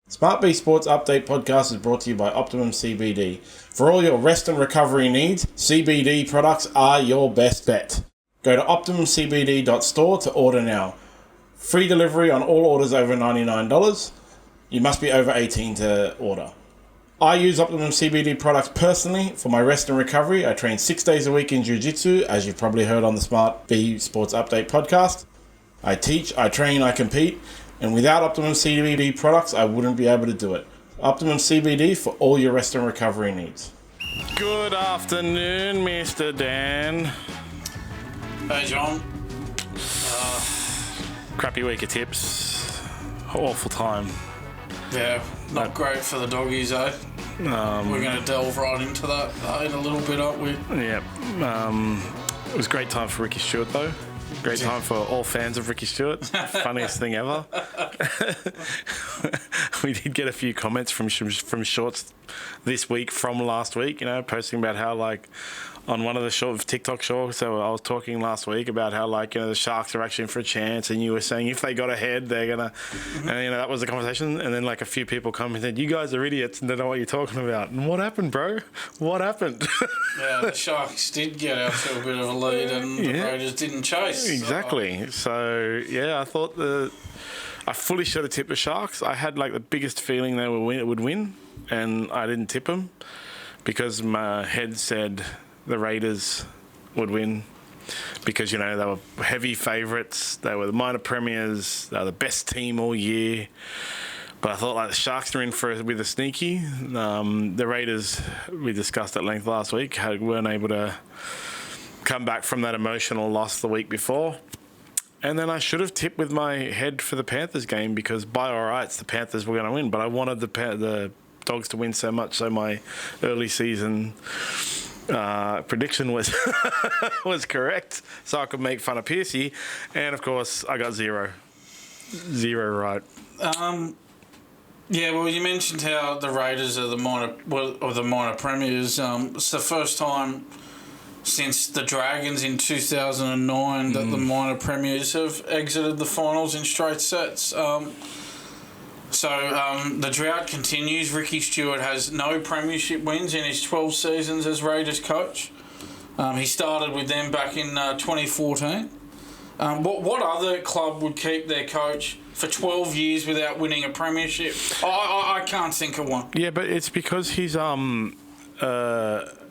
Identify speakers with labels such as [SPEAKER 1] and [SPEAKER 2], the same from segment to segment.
[SPEAKER 1] SmartB Sports Update Podcast is brought to you by Optimum CBD. For all your rest and recovery needs, CBD products are your best bet. Go to OptimumCBD.store to order now. Free delivery on all orders over $99. You must be over 18 to order. I use Optimum CBD products personally for my rest and recovery. I train 6 days a week in Jiu-Jitsu, as you've probably heard on the SmartB Sports Update Podcast. I teach, I train, I compete. And without Optimum CBD products, I wouldn't be able to do it. Optimum CBD for all your rest and recovery needs.
[SPEAKER 2] Good afternoon, Mr. Dan.
[SPEAKER 3] Hey, John.
[SPEAKER 2] Crappy week of tips. Awful time.
[SPEAKER 3] Yeah, not great for the doggies, eh? We're going to delve right into that in a little bit, aren't we?
[SPEAKER 2] Yeah. It was a great time for Ricky Stuart, though. Great time for all fans of Ricky Stuart. Funniest thing ever. We did get a few comments from shorts this week from last week, posting about how, on one of the TikTok shorts, so I was talking last week about how, the Sharks are actually in for a chance, and you were saying if they got ahead, they're going to... And, that was the conversation, and then, a few people come and said, you guys are idiots and don't know what you're talking about. And what happened, bro? What happened?
[SPEAKER 3] Yeah, the Sharks did get out to a bit of a lead, and the Raiders didn't chase.
[SPEAKER 2] Exactly. So, I thought I fully should have tipped the Sharks. I had, the biggest feeling they would win, and I didn't tip them because my head said... the Raiders would win because, they were heavy favourites. They were the minor premiers. They were the best team all year. But I thought, the Sharks are in with a sneaky. The Raiders, we discussed at length last week, weren't able to come back from that emotional loss the week before. And then I should have tipped with my head for the Panthers game because, by all rights, the Panthers were going to win. But I wanted the Dogs to win so much, so my early season... prediction was was correct, so I could make fun of Piercy, and of course I got zero right.
[SPEAKER 3] Yeah, well, you mentioned how the Raiders are the minor premiers. It's the first time since the Dragons in 2009 that the minor premiers have exited the finals in straight sets. So the drought continues. Ricky Stuart has no premiership wins in his 12 seasons as Raiders coach. He started with them back in 2014. What other club would keep their coach for 12 years without winning a premiership? I can't think of one.
[SPEAKER 2] Yeah, but it's because he's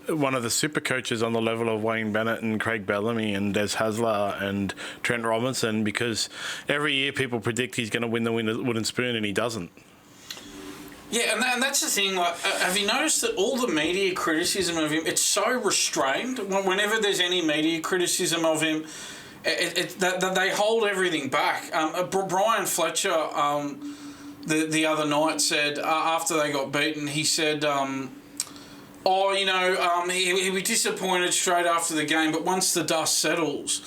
[SPEAKER 2] one of the super coaches on the level of Wayne Bennett and Craig Bellamy and Des Hasler and Trent Robinson, because every year people predict he's going to win the wooden spoon and he doesn't.
[SPEAKER 3] Yeah, and that's the thing. Have you noticed that all the media criticism of him, it's so restrained? Whenever there's any media criticism of him, they hold everything back. Brian Fletcher the other night said, after they got beaten, he said... he'll be disappointed straight after the game, but once the dust settles,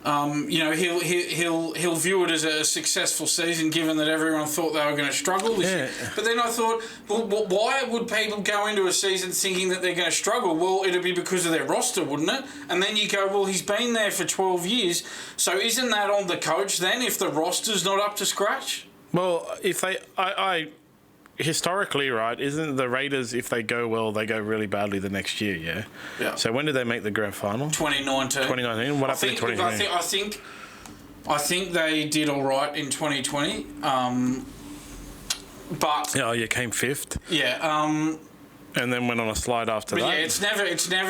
[SPEAKER 3] he'll view it as a successful season, given that everyone thought they were going to struggle this year. But then I thought, well, why would people go into a season thinking that they're going to struggle? Well, it'd be because of their roster, wouldn't it? And then you go, well, he's been there for 12 years, so isn't that on the coach then if the roster's not up to scratch?
[SPEAKER 2] Well, if historically, right, isn't the Raiders, if they go well, they go really badly the next year, yeah? Yeah. So when did they make the grand final?
[SPEAKER 3] 2019.
[SPEAKER 2] 2019? What happened in 2020?
[SPEAKER 3] I think they did all right in 2020. But...
[SPEAKER 2] Oh, you came fifth?
[SPEAKER 3] Yeah.
[SPEAKER 2] And then went on a slide after that?
[SPEAKER 3] Yeah, it's never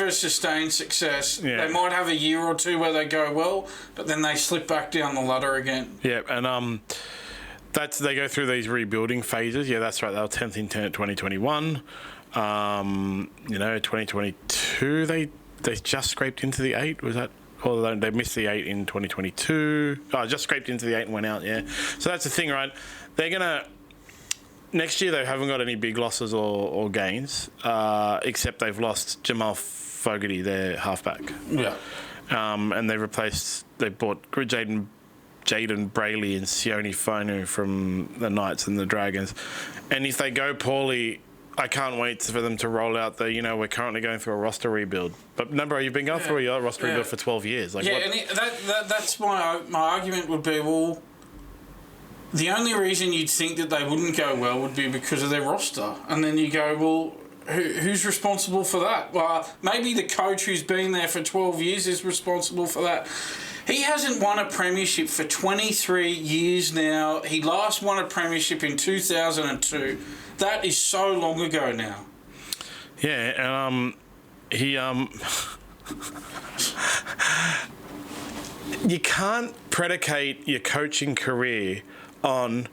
[SPEAKER 3] a sustained success.
[SPEAKER 2] Yeah.
[SPEAKER 3] They might have a year or two where they go well, but then they slip back down the ladder again.
[SPEAKER 2] Yeah, and... they go through these rebuilding phases. Yeah, that's right. They were 10th in 2021. 2022, they just scraped into the 8. Was that? Or they missed the 8 in 2022. Oh, just scraped into the 8 and went out, yeah. So that's the thing, right? They're going to... Next year, they haven't got any big losses or gains, except they've lost Jamal Fogarty, their halfback.
[SPEAKER 3] Yeah.
[SPEAKER 2] And they bought Jaden Brayley and Sione Fonu from the Knights and the Dragons. And if they go poorly, I can't wait for them to roll out we're currently going through a roster rebuild. But remember, you've been going through a roster rebuild for 12 years.
[SPEAKER 3] That's my argument would be, well, the only reason you'd think that they wouldn't go well would be because of their roster. And then you go, well, who's responsible for that? Well, maybe the coach who's been there for 12 years is responsible for that. He hasn't won a premiership for 23 years now. He last won a premiership in 2002. That is so long ago now.
[SPEAKER 2] Yeah, and you can't predicate your coaching career on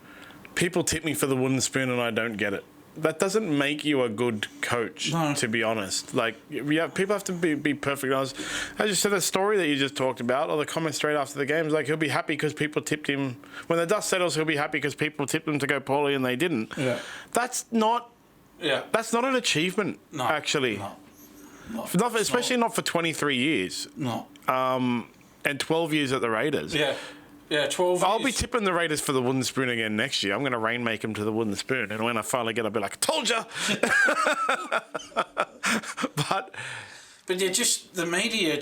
[SPEAKER 2] people tip me for the wooden spoon and I don't get it. That doesn't make you a good coach, to be honest. Like, yeah, people have to be perfectly honest. As you said, the story that you just talked about, or the comment straight after the game, is like, he'll be happy because people tipped him. When the dust settles, he'll be happy because people tipped him to go poorly and they didn't.
[SPEAKER 3] Yeah.
[SPEAKER 2] That's not an achievement, actually. Especially not for 23 years.
[SPEAKER 3] No.
[SPEAKER 2] And 12 years at the Raiders.
[SPEAKER 3] Yeah, 12 years.
[SPEAKER 2] I'll be tipping the Raiders for the wooden spoon again next year. I'm going to rainmake them to the wooden spoon. And when I finally get it, I'll be like, told ya! But
[SPEAKER 3] yeah, just the media,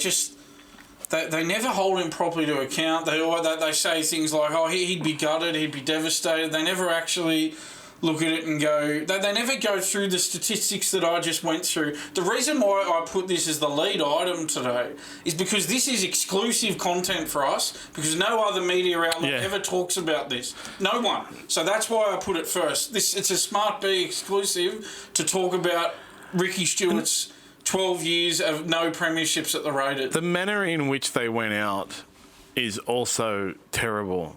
[SPEAKER 3] they never hold him properly to account. They say things like, oh, he'd be gutted, he'd be devastated. They never actually look at it and go... They never go through the statistics that I just went through. The reason why I put this as the lead item today is because this is exclusive content for us, because no other media outlet ever talks about this. No one. So that's why I put it first. It's a SmartB exclusive to talk about Ricky Stuart's 12 years of no premierships at the Raiders.
[SPEAKER 2] The manner in which they went out is also terrible.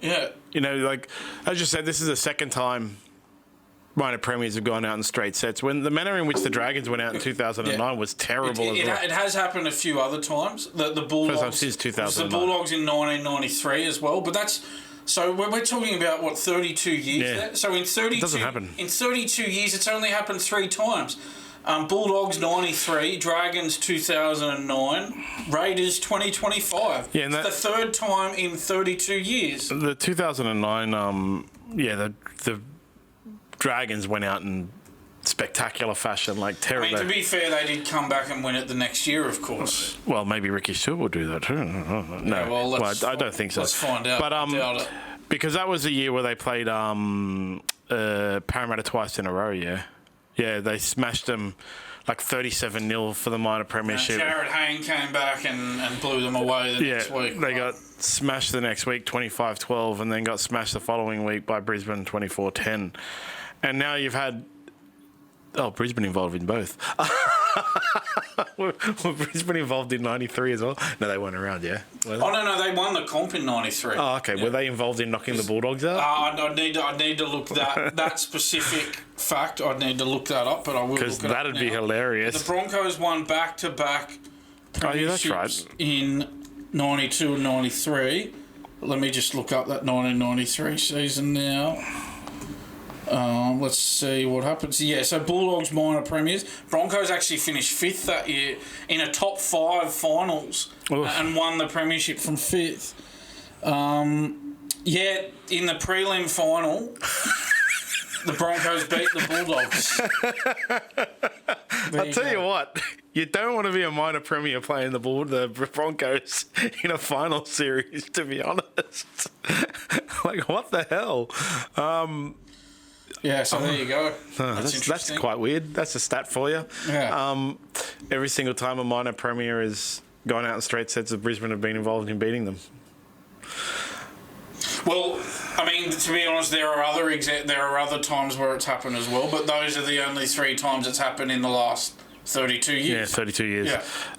[SPEAKER 3] Yeah.
[SPEAKER 2] You know, like, as you said, this is the second time minor premiers have gone out in straight sets. When the manner in which the Dragons went out in 2009 was terrible as well.
[SPEAKER 3] It has happened a few other times. The Bulldogs...
[SPEAKER 2] First time since 2009.
[SPEAKER 3] The Bulldogs in 1993 as well. But that's... So we're talking about, 32 years there? So in 32...
[SPEAKER 2] It doesn't happen.
[SPEAKER 3] In 32 years, it's only happened 3 times. Bulldogs 93, Dragons 2009, Raiders 2025.
[SPEAKER 2] Yeah, and
[SPEAKER 3] it's the third time in 32 years.
[SPEAKER 2] The 2009, the Dragons went out in spectacular fashion, like terrible.
[SPEAKER 3] I mean, to be fair, they did come back and win it the next year, of course.
[SPEAKER 2] Well, maybe Ricky Stuart will do that too. No, I don't think so.
[SPEAKER 3] Let's find out.
[SPEAKER 2] But because that was the year where they played Parramatta twice in a row. Yeah, they smashed them like 37-0 for the minor premiership.
[SPEAKER 3] Jared Hayne came back and blew them away the next week.
[SPEAKER 2] They got smashed the next week 25-12 and then got smashed the following week by Brisbane 24-10. And now you've had... Oh, Brisbane involved in both. Were Brisbane involved in 93 as well? No, they weren't around, yeah?
[SPEAKER 3] Oh, no, they won the comp in 93.
[SPEAKER 2] Oh, okay. Yeah. Were they involved in knocking the Bulldogs out?
[SPEAKER 3] I'd need to look that specific fact. I'd need to look that up, but I will look it up.
[SPEAKER 2] Because that'd be hilarious.
[SPEAKER 3] The Broncos won back-to-back premierships in 92 and 93. Let me just look up that 1993 season now. Let's see what happens. Yeah, so Bulldogs minor premiers. Broncos actually finished 5th that year in a top 5 finals and won the premiership from 5th. In the prelim final, the Broncos beat the Bulldogs.
[SPEAKER 2] I'll tell you what, you don't want to be a minor premier playing the Broncos in a final series, to be honest. Like, what the hell?
[SPEAKER 3] Yeah, so there you go.
[SPEAKER 2] That's quite weird. That's a stat for you.
[SPEAKER 3] Yeah.
[SPEAKER 2] Every single time a minor premier has gone out in straight sets of Brisbane have been involved in beating them.
[SPEAKER 3] Well, I mean, to be honest, there are other times where it's happened as well, but those are the only 3 times it's happened in the last 32 years.
[SPEAKER 2] Yeah, 32 years.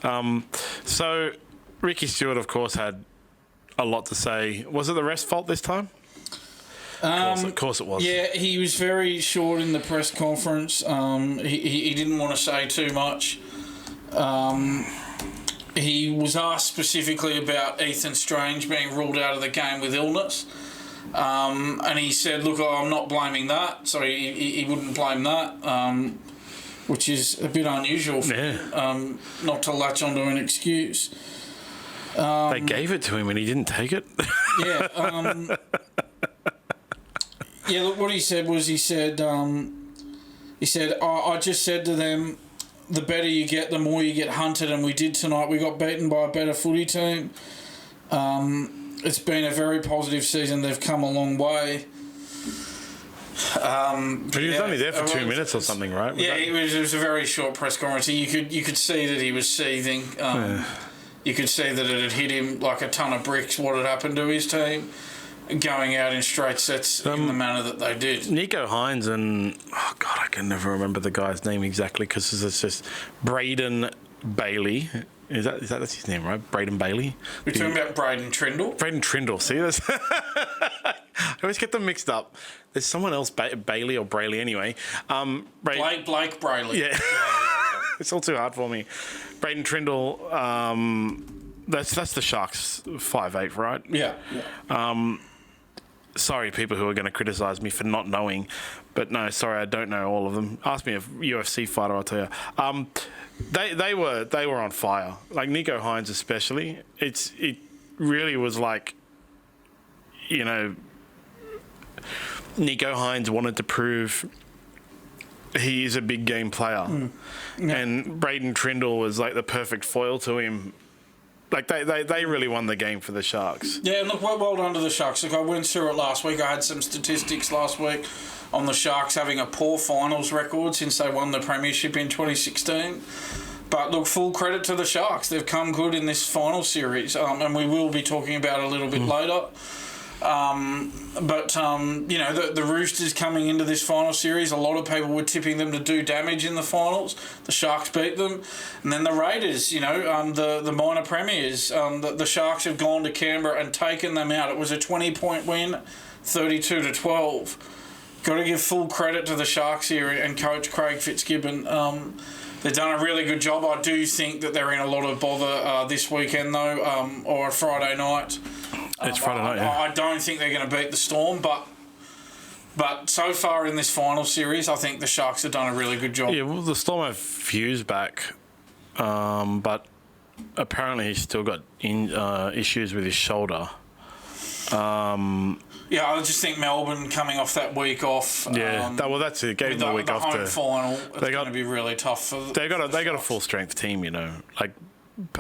[SPEAKER 3] Yeah.
[SPEAKER 2] So Ricky Stuart, of course, had a lot to say. Was it the ref's fault this time? Of course it was.
[SPEAKER 3] Yeah, he was very short in the press conference. He didn't want to say too much. He was asked specifically about Ethan Strange being ruled out of the game with illness. And he said, look, I'm not blaming that. So he wouldn't blame that, which is a bit unusual for him, not to latch onto an excuse.
[SPEAKER 2] They gave it to him and he didn't take it?
[SPEAKER 3] Yeah. Yeah, look, what he said was, I just said to them, the better you get, the more you get hunted, and we did tonight. We got beaten by a better footy team. It's been a very positive season. They've come a long way.
[SPEAKER 2] But he was only there for 2 minutes or something, right?
[SPEAKER 3] It was a very short press conference. You could see that he was seething. You could see that it had hit him like a ton of bricks, what had happened to his team, going out in straight sets in the manner that they did.
[SPEAKER 2] Nico Hines and... Oh, God, I can never remember the guy's name exactly because it's just Braden Bailey. Is that that's his name, right? Braden Bailey?
[SPEAKER 3] We're talking about Braden Trindle?
[SPEAKER 2] Braden Trindle. See, that's... I always get them mixed up. There's someone else, Bailey or Brayley anyway.
[SPEAKER 3] Blake Brayley.
[SPEAKER 2] Yeah. It's all too hard for me. Braden Trindle, that's the Sharks 5'8", right?
[SPEAKER 3] Yeah.
[SPEAKER 2] Sorry, people who are going to criticise me for not knowing, but no, sorry, I don't know all of them. Ask me a UFC fighter, I'll tell you. They were on fire. Like Nico Hines especially. It really was like, you know, Nico Hines wanted to prove he is a big game player. And Braden Trindle was like the perfect foil to him. Like they really won the game for the Sharks.
[SPEAKER 3] Yeah, look, well done to the Sharks. Look, I went through it last week. I had some statistics last week on the Sharks having a poor finals record since they won the premiership in 2016. But look, full credit to the Sharks. They've come good in this final series, and we will be talking about it a little bit later. You know, the Roosters coming into this final series, a lot of people were tipping them to do damage in the finals. The Sharks beat them. And then the Raiders, you know, the minor premiers, the Sharks have gone to Canberra and taken them out. It was a 20-point win, 32-12. Got to give full credit to the Sharks here and Coach Craig Fitzgibbon. They've done a really good job. I do think that they're in a lot of bother this weekend, though, or Friday night.
[SPEAKER 2] It's Friday night, yeah.
[SPEAKER 3] I don't think they're going to beat the Storm, but so far in this final series, I think the Sharks have done a really good job.
[SPEAKER 2] Yeah, well, the Storm have Hughes back, but apparently he's still got issues with his shoulder.
[SPEAKER 3] Yeah, I just think Melbourne coming off that week off.
[SPEAKER 2] Yeah, that's it. Gave them the week off.
[SPEAKER 3] The home final, it's going to be really tough for.
[SPEAKER 2] They got a full strength team, you know, like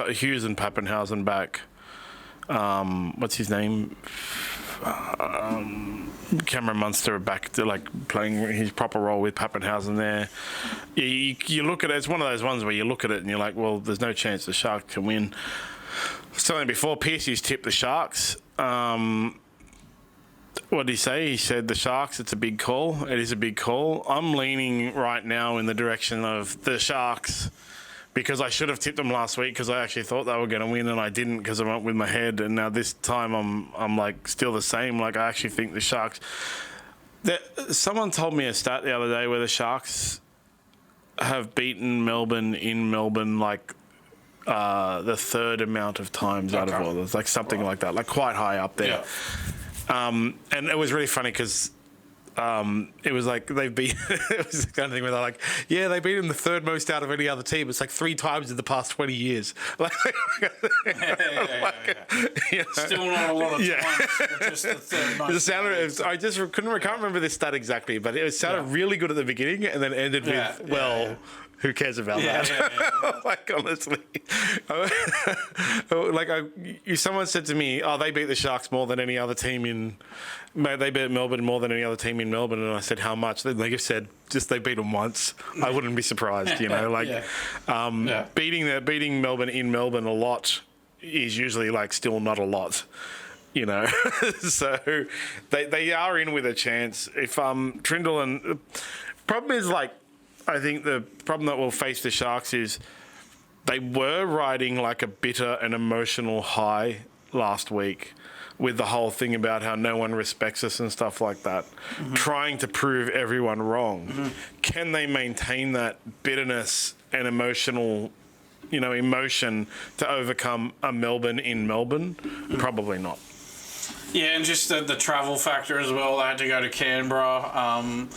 [SPEAKER 2] Hughes and Pappenhausen back. What's his name? Cameron Munster back to like playing his proper role with Pappenhausen there. You look at it, it's one of those ones where you look at it and you're like, well, there's no chance the Sharks can win. Something before, Piercy's tipped the Sharks. What did he say? He said the Sharks, it's a big call. It is a big call. I'm leaning right now in the direction of the Sharks because I should have tipped them last week because I actually thought they were going to win and I didn't because I went with my head. And now this time I'm like still the same. Like I actually think the Sharks... Someone told me a stat the other day where the Sharks have beaten Melbourne in Melbourne like the third amount of times out of all those. Like something like that. Like quite high up there.
[SPEAKER 3] Yeah.
[SPEAKER 2] And it was really funny because it was like they beat. It was the kind of thing where they're like, "Yeah, they beat him the third most out of any other team. It's like 3 times in the past 20 years." Like,
[SPEAKER 3] You know, still not a lot of times. But just the third most.
[SPEAKER 2] Can't remember this stat exactly, but it sounded really good at the beginning and then ended with who cares about that? Yeah. Like, honestly. Someone said to me, they beat the Sharks more than any other team they beat Melbourne more than any other team in Melbourne. And I said, how much? Then they just said, they beat them once. I wouldn't be surprised, you know. Beating Melbourne in Melbourne a lot is usually, like, still not a lot. You know, so they are in with a chance. If Trindle and... problem is, like, I think the problem that will face the Sharks is they were riding like a bitter and emotional high last week with the whole thing about how no one respects us and stuff like that, trying to prove everyone wrong. Can they maintain that bitterness and emotion to overcome a Melbourne in Melbourne? Probably not.
[SPEAKER 3] Yeah, and just the travel factor as well. They had to go to Canberra.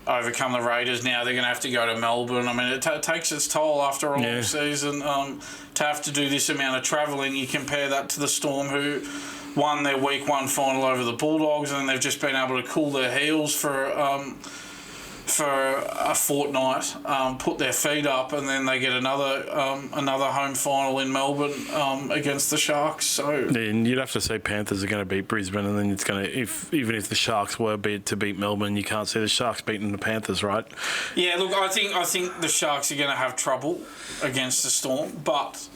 [SPEAKER 3] Overcome the Raiders. Now they're going to have to go to Melbourne. I mean, it takes its toll after all the season to have to do this amount of travelling. You compare that to the Storm, who won their week 1 final over the Bulldogs, and they've just been able to cool their heels for for a fortnight, put their feet up, and then they get another home final in Melbourne against the Sharks. So
[SPEAKER 2] and you'd have to say Panthers are going to beat Brisbane, and then it's going to even if the Sharks were to beat Melbourne, you can't see the Sharks beating the Panthers, right?
[SPEAKER 3] Yeah, look, I think the Sharks are going to have trouble against the Storm, but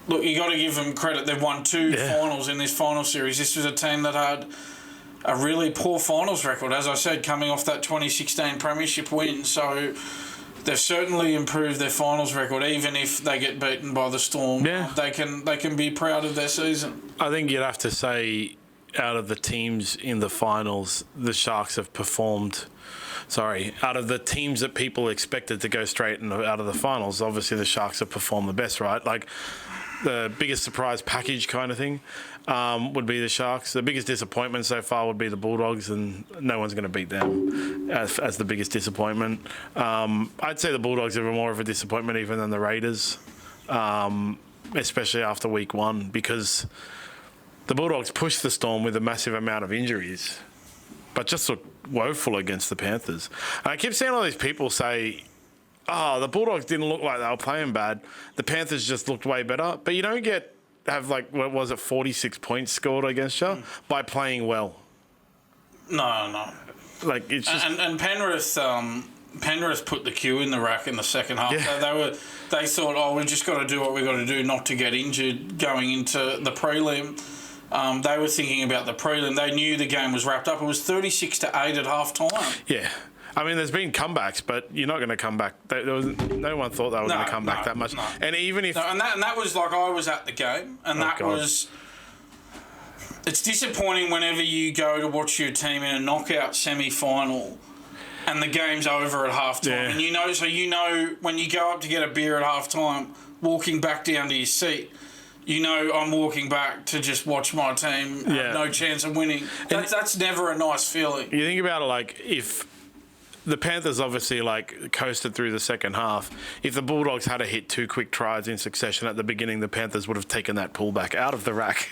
[SPEAKER 3] look, you got to give them credit. They've won two finals in this final series. This was a team that had a really poor finals record, as I said, coming off that 2016 premiership win. So they've certainly improved their finals record, even if they get beaten by the Storm.
[SPEAKER 2] Yeah.
[SPEAKER 3] They can be proud of their season.
[SPEAKER 2] I think you'd have to say, out of the teams in the finals, the Sharks have performed. Out of the teams that people expected to go straight out of the finals, obviously the Sharks have performed the best, right? Like the biggest surprise package kind of thing would be the Sharks. The biggest disappointment so far would be the Bulldogs, and no one's going to beat them as the biggest disappointment. I'd say the Bulldogs are more of a disappointment even than the Raiders, especially after week one, because the Bulldogs pushed the Storm with a massive amount of injuries, but just looked woeful against the Panthers. And I keep seeing all these people say, the Bulldogs didn't look like they were playing bad. The Panthers just looked way better. But you don't have 46 points scored against you by playing well.
[SPEAKER 3] No.
[SPEAKER 2] Like it's just...
[SPEAKER 3] And Penrith put the cue in the rack in the second half.
[SPEAKER 2] Yeah.
[SPEAKER 3] They thought, we've just got to do what we've got to do not to get injured going into the prelim. They were thinking about the prelim. They knew the game was wrapped up. It was 36-8 at half time.
[SPEAKER 2] Yeah. I mean, there's been comebacks, but you're not going to come back. No one thought they were going to come back that much. No. And even if...
[SPEAKER 3] and that was like, I was at the game, and was... It's disappointing whenever you go to watch your team in a knockout semi-final and the game's over at half-time. Yeah. And you know when you go up to get a beer at half-time, walking back down to your seat, I'm walking back to just watch my team have no chance of winning. That's never a nice feeling.
[SPEAKER 2] You think about it, if the Panthers obviously coasted through the second half. If the Bulldogs had hit two quick tries in succession at the beginning, the Panthers would have taken that pullback out of the rack.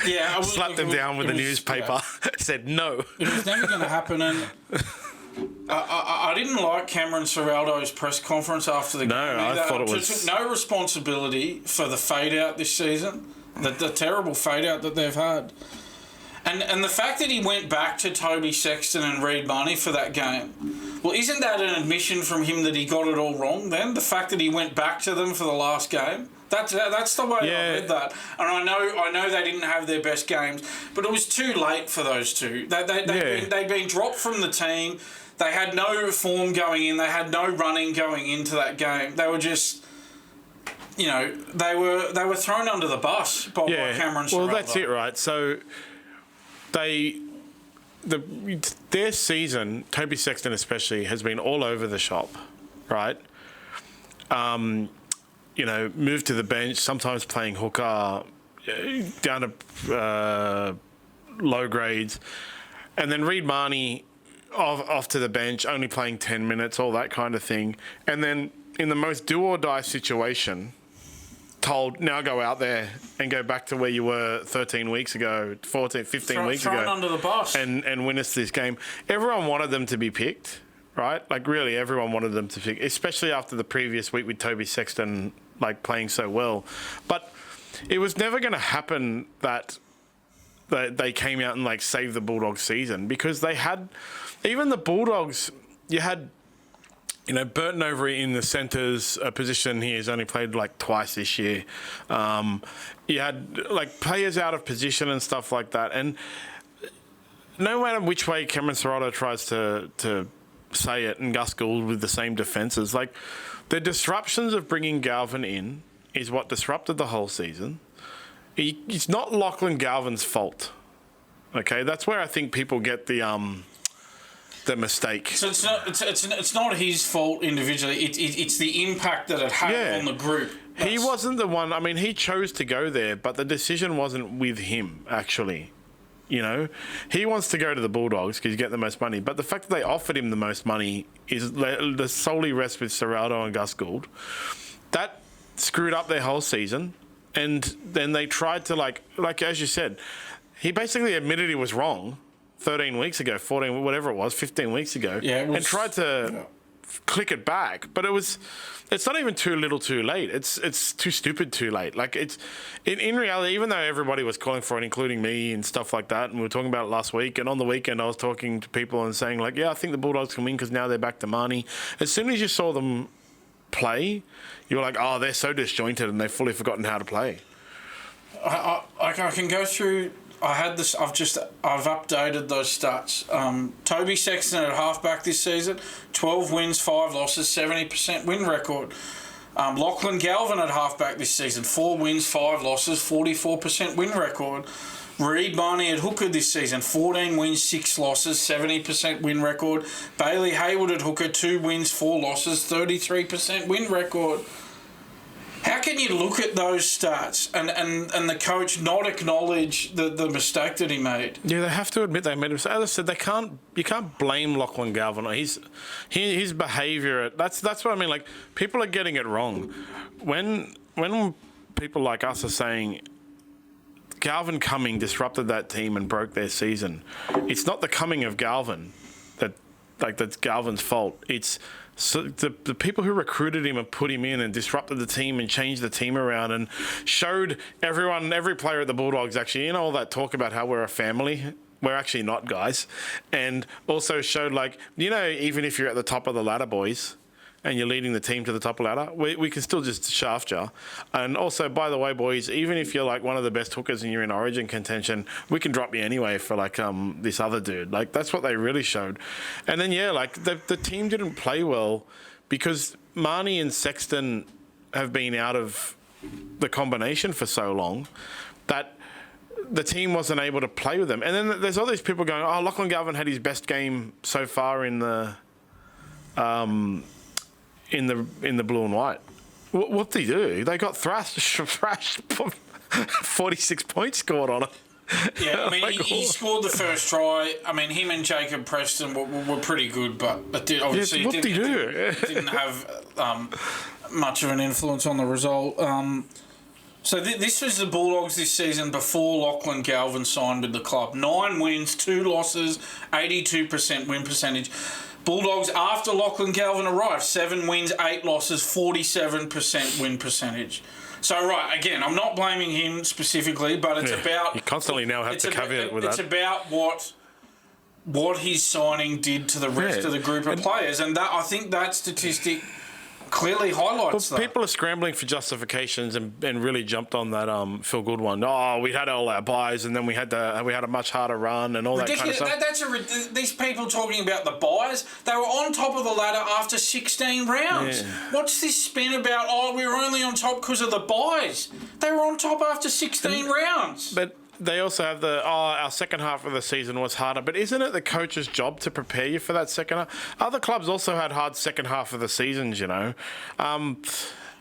[SPEAKER 3] Yeah,
[SPEAKER 2] slapped them down with a newspaper. Said no.
[SPEAKER 3] It was never going to happen, and I didn't like Cameron Ciraldo's press conference after the game.
[SPEAKER 2] No, I thought it was...
[SPEAKER 3] Took no responsibility for the fade-out this season, the terrible fade-out that they've had. And the fact that he went back to Toby Sexton and Reed Barney for that game, well, isn't that an admission from him that he got it all wrong then? The fact that he went back to them for the last game? That's the way I read that. And I know they didn't have their best games, but it was too late for those two. They'd been dropped from the team. They had no form going in. They had no running going into that game. They were just... they were thrown under the bus by Cameron Ciraldo.
[SPEAKER 2] Well, that's it, right? So... Their season, Toby Sexton especially, has been all over the shop, right? Moved to the bench, sometimes playing hooker, down to low grades, and then Reed Marnie off to the bench, only playing 10 minutes, all that kind of thing. And then in the most do-or-die situation... told, now go out there and go back to where you were 13 weeks ago, 15 weeks ago.
[SPEAKER 3] Thrown under the bus.
[SPEAKER 2] And win us this game. Everyone wanted them to be picked, right? Really, everyone wanted them to pick, especially after the previous week with Toby Sexton, playing so well. But it was never going to happen that they came out and, saved the Bulldogs season, because they had, even the Bulldogs, you had... Burton over in the centres position, he has only played twice this year. You had players out of position and stuff like that. And no matter which way Cameron Ciraldo tries to say it, and Gus Gould with the same defences, the disruptions of bringing Galvin in is what disrupted the whole season. It's not Lachlan Galvin's fault. Okay, that's where I think people get the mistake.
[SPEAKER 3] So it's not his fault individually. It's the impact that it had on the group.
[SPEAKER 2] He wasn't the one. I mean, he chose to go there, but the decision wasn't with him. Actually, he wants to go to the Bulldogs because you get the most money. But the fact that they offered him the most money is the solely rests with Ciraldo and Gus Gould. That screwed up their whole season, and then they tried to like as you said, he basically admitted he was wrong 13 weeks ago, 14, whatever it was, 15 weeks ago, and tried to click it back. But it's not even too little too late. It's too stupid too late. Like, it's in reality, even though everybody was calling for it, including me and stuff like that, and we were talking about it last week, and on the weekend I was talking to people and saying, like, yeah, I think the Bulldogs can win because now they're back to Marnie. As soon as you saw them play, you were like, oh, they're so disjointed and they've fully forgotten how to play.
[SPEAKER 3] I can go through. I've updated those stats. Toby Sexton at halfback this season, 12 wins, 5 losses, 70% win record. Lachlan Galvin at halfback this season, 4 wins, 5 losses, 44% win record. Reed Barney at hooker this season, 14 wins, 6 losses, 70% win record. Bailey Hayward at hooker, 2 wins, 4 losses, 33% win record. How can you look at those stats and the coach not acknowledge the mistake that he made?
[SPEAKER 2] Yeah, they have to admit they made a mistake. As I said, you can't blame Lachlan Galvin. His behaviour. That's what I mean. Like, people are getting it wrong. When people like us are saying Galvin coming disrupted that team and broke their season, it's not the coming of Galvin that's Galvin's fault. It's the people who recruited him and put him in and disrupted the team and changed the team around and showed every player at the Bulldogs, actually, all that talk about how we're a family. We're actually not, guys. And also showed, like, even if you're at the top of the ladder, boys, and you're leading the team to the top of the ladder, we can still just shaft you. And also, by the way, boys, even if you're like one of the best hookers and you're in Origin contention, we can drop you anyway for like this other dude. Like, that's what they really showed. And then, the team didn't play well because Marnie and Sexton have been out of the combination for so long that the team wasn't able to play with them. And then there's all these people going, oh, Lachlan Galvin had his best game so far in the blue and white. What did he do? They got thrashed 46 points scored on it.
[SPEAKER 3] Yeah, I mean, he scored the first try. I mean, him and Jacob Preston were pretty good, but it didn't have much of an influence on the result. So this was the Bulldogs this season before Lachlan Galvin signed with the club. 9 wins, 2 losses, 82% win percentage. Bulldogs after Lachlan Galvin arrived, 7 wins, 8 losses, 47% win percentage. So, right, again, I'm not blaming him specifically, but it's about...
[SPEAKER 2] You constantly now have to caveat with that.
[SPEAKER 3] It's about what his signing did to the rest of the group of players, and I think that statistic clearly highlights that. People
[SPEAKER 2] are scrambling for justifications and really jumped on that Phil Good one. Oh, we had all our buys and then we had a much harder run and all
[SPEAKER 3] ridiculous.
[SPEAKER 2] That kind of stuff.
[SPEAKER 3] These people talking about the buys, they were on top of the ladder after 16 rounds. Yeah. What's this spin about, we were only on top because of the buys? They were on top after 16 rounds.
[SPEAKER 2] But they also have our second half of the season was harder. But isn't it the coach's job to prepare you for that second half? Other clubs also had hard second half of the seasons,
[SPEAKER 3] All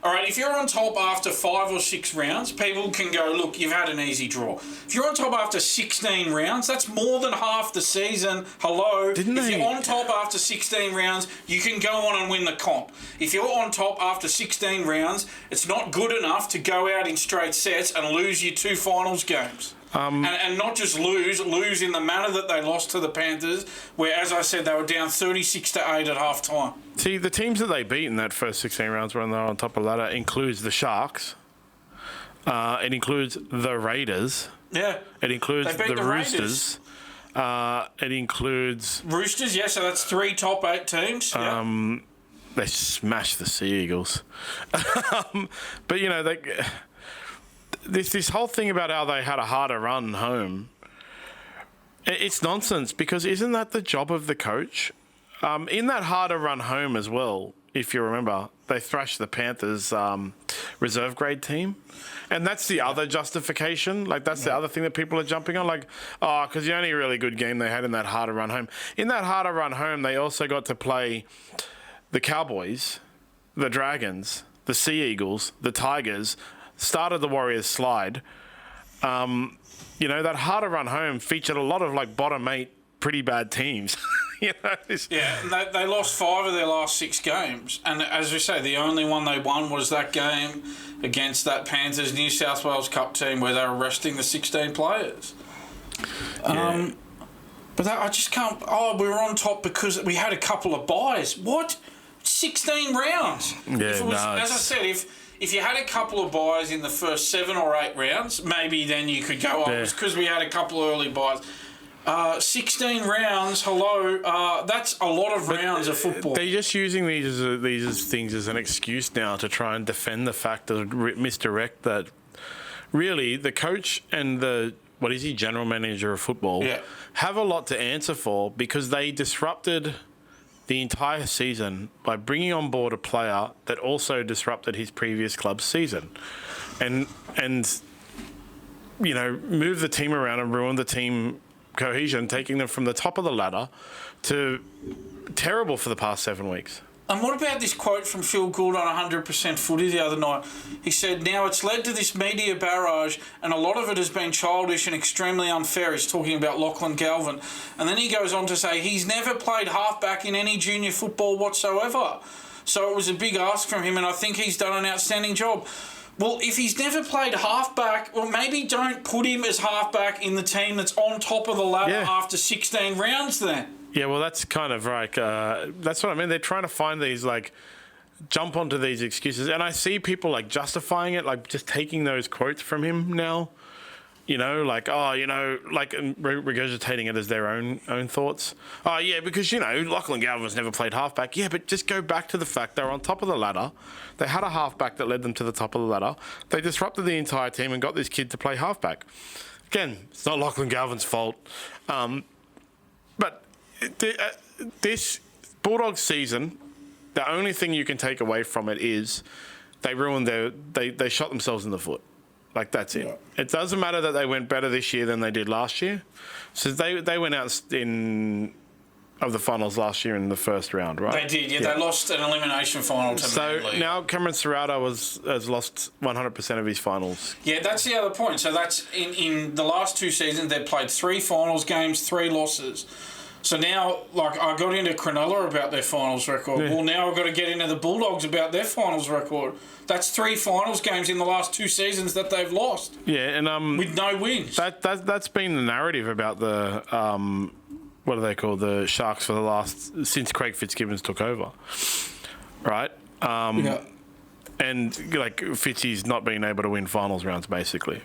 [SPEAKER 3] right, if you're on top after 5 or 6 rounds, people can go, look, you've had an easy draw. If you're on top after 16 rounds, that's more than half the season. Hello. If you're on top after 16 rounds, you can go on and win the comp. If you're on top after 16 rounds, it's not good enough to go out in straight sets and lose your 2 finals games. And not just lose in the manner that they lost to the Panthers, where, as I said, they were down 36-8 at half time.
[SPEAKER 2] See, the teams that they beat in that first 16 rounds when they were on top of the ladder includes the Sharks. It includes the Raiders.
[SPEAKER 3] Yeah.
[SPEAKER 2] It includes the Roosters. It includes...
[SPEAKER 3] Roosters, yeah, so that's 3 top 8 teams. Yeah.
[SPEAKER 2] They smashed the Sea Eagles. But, this whole thing about how they had a harder run home, it's nonsense, because isn't that the job of the coach? In that harder run home as well, if you remember, they thrashed the Panthers reserve grade team. And that's the other justification. Like, that's the other thing that people are jumping on. Like, because the only really good game they had in that harder run home. In that harder run home, they also got to play the Cowboys, the Dragons, the Sea Eagles, the Tigers, started the Warriors slide. That harder run home featured a lot of like bottom 8 pretty bad teams.
[SPEAKER 3] And they lost 5 of their last 6 games, and as we say, the only one they won was that game against that Panthers New South Wales Cup team where they were resting the 16 players. But I just can't... Oh, we were on top because we had a couple of buys. What? 16 rounds.
[SPEAKER 2] Yeah,
[SPEAKER 3] As I said, if you had a couple of buys in the first 7 or 8 rounds, maybe then you could go, it's because we had a couple of early buys. 16 rounds, that's a lot of rounds of football.
[SPEAKER 2] They're just using these as things as an excuse now to try and defend the fact that misdirect that really the coach and the general manager of football have a lot to answer for because they disrupted the entire season by bringing on board a player that also disrupted his previous club's season and move the team around and ruin the team cohesion, taking them from the top of the ladder to terrible for the past 7 weeks.
[SPEAKER 3] And what about this quote from Phil Gould on 100% Footy the other night? He said, now it's led to this media barrage and a lot of it has been childish and extremely unfair. He's talking about Lachlan Galvin. And then he goes on to say he's never played halfback in any junior football whatsoever. So it was a big ask from him and I think he's done an outstanding job. Well, if he's never played halfback, well, maybe don't put him as halfback in the team that's on top of the ladder after 16 rounds then.
[SPEAKER 2] Yeah, well, that's kind of like, that's what I mean. They're trying to find these, jump onto these excuses. And I see people, justifying it, just taking those quotes from him now. Regurgitating it as their own thoughts. Oh, yeah, because, Lachlan Galvin's never played halfback. Yeah, but just go back to the fact they were on top of the ladder. They had a halfback that led them to the top of the ladder. They disrupted the entire team and got this kid to play halfback. Again, it's not Lachlan Galvin's fault. But this Bulldogs season, the only thing you can take away from it is they ruined they shot themselves in the foot. That's it. Yeah. It doesn't matter that they went better this year than they did last year. So they went out of the finals last year in the first round, right?
[SPEAKER 3] They did, yeah. They lost an elimination final to Manly.
[SPEAKER 2] So now Cameron Serrata has lost 100% of his finals.
[SPEAKER 3] Yeah, that's the other point. So that's in the last 2 seasons, they've played 3 finals games, 3 losses. So now, I got into Cronulla about their finals record. Yeah. Well, now I've got to get into the Bulldogs about their finals record. That's 3 finals games in the last 2 seasons that they've lost.
[SPEAKER 2] Yeah, and
[SPEAKER 3] with no wins.
[SPEAKER 2] That's been the narrative about the what are they called, the Sharks for the last since Craig Fitzgibbons took over, right? And Fitzy's not been able to win finals games basically,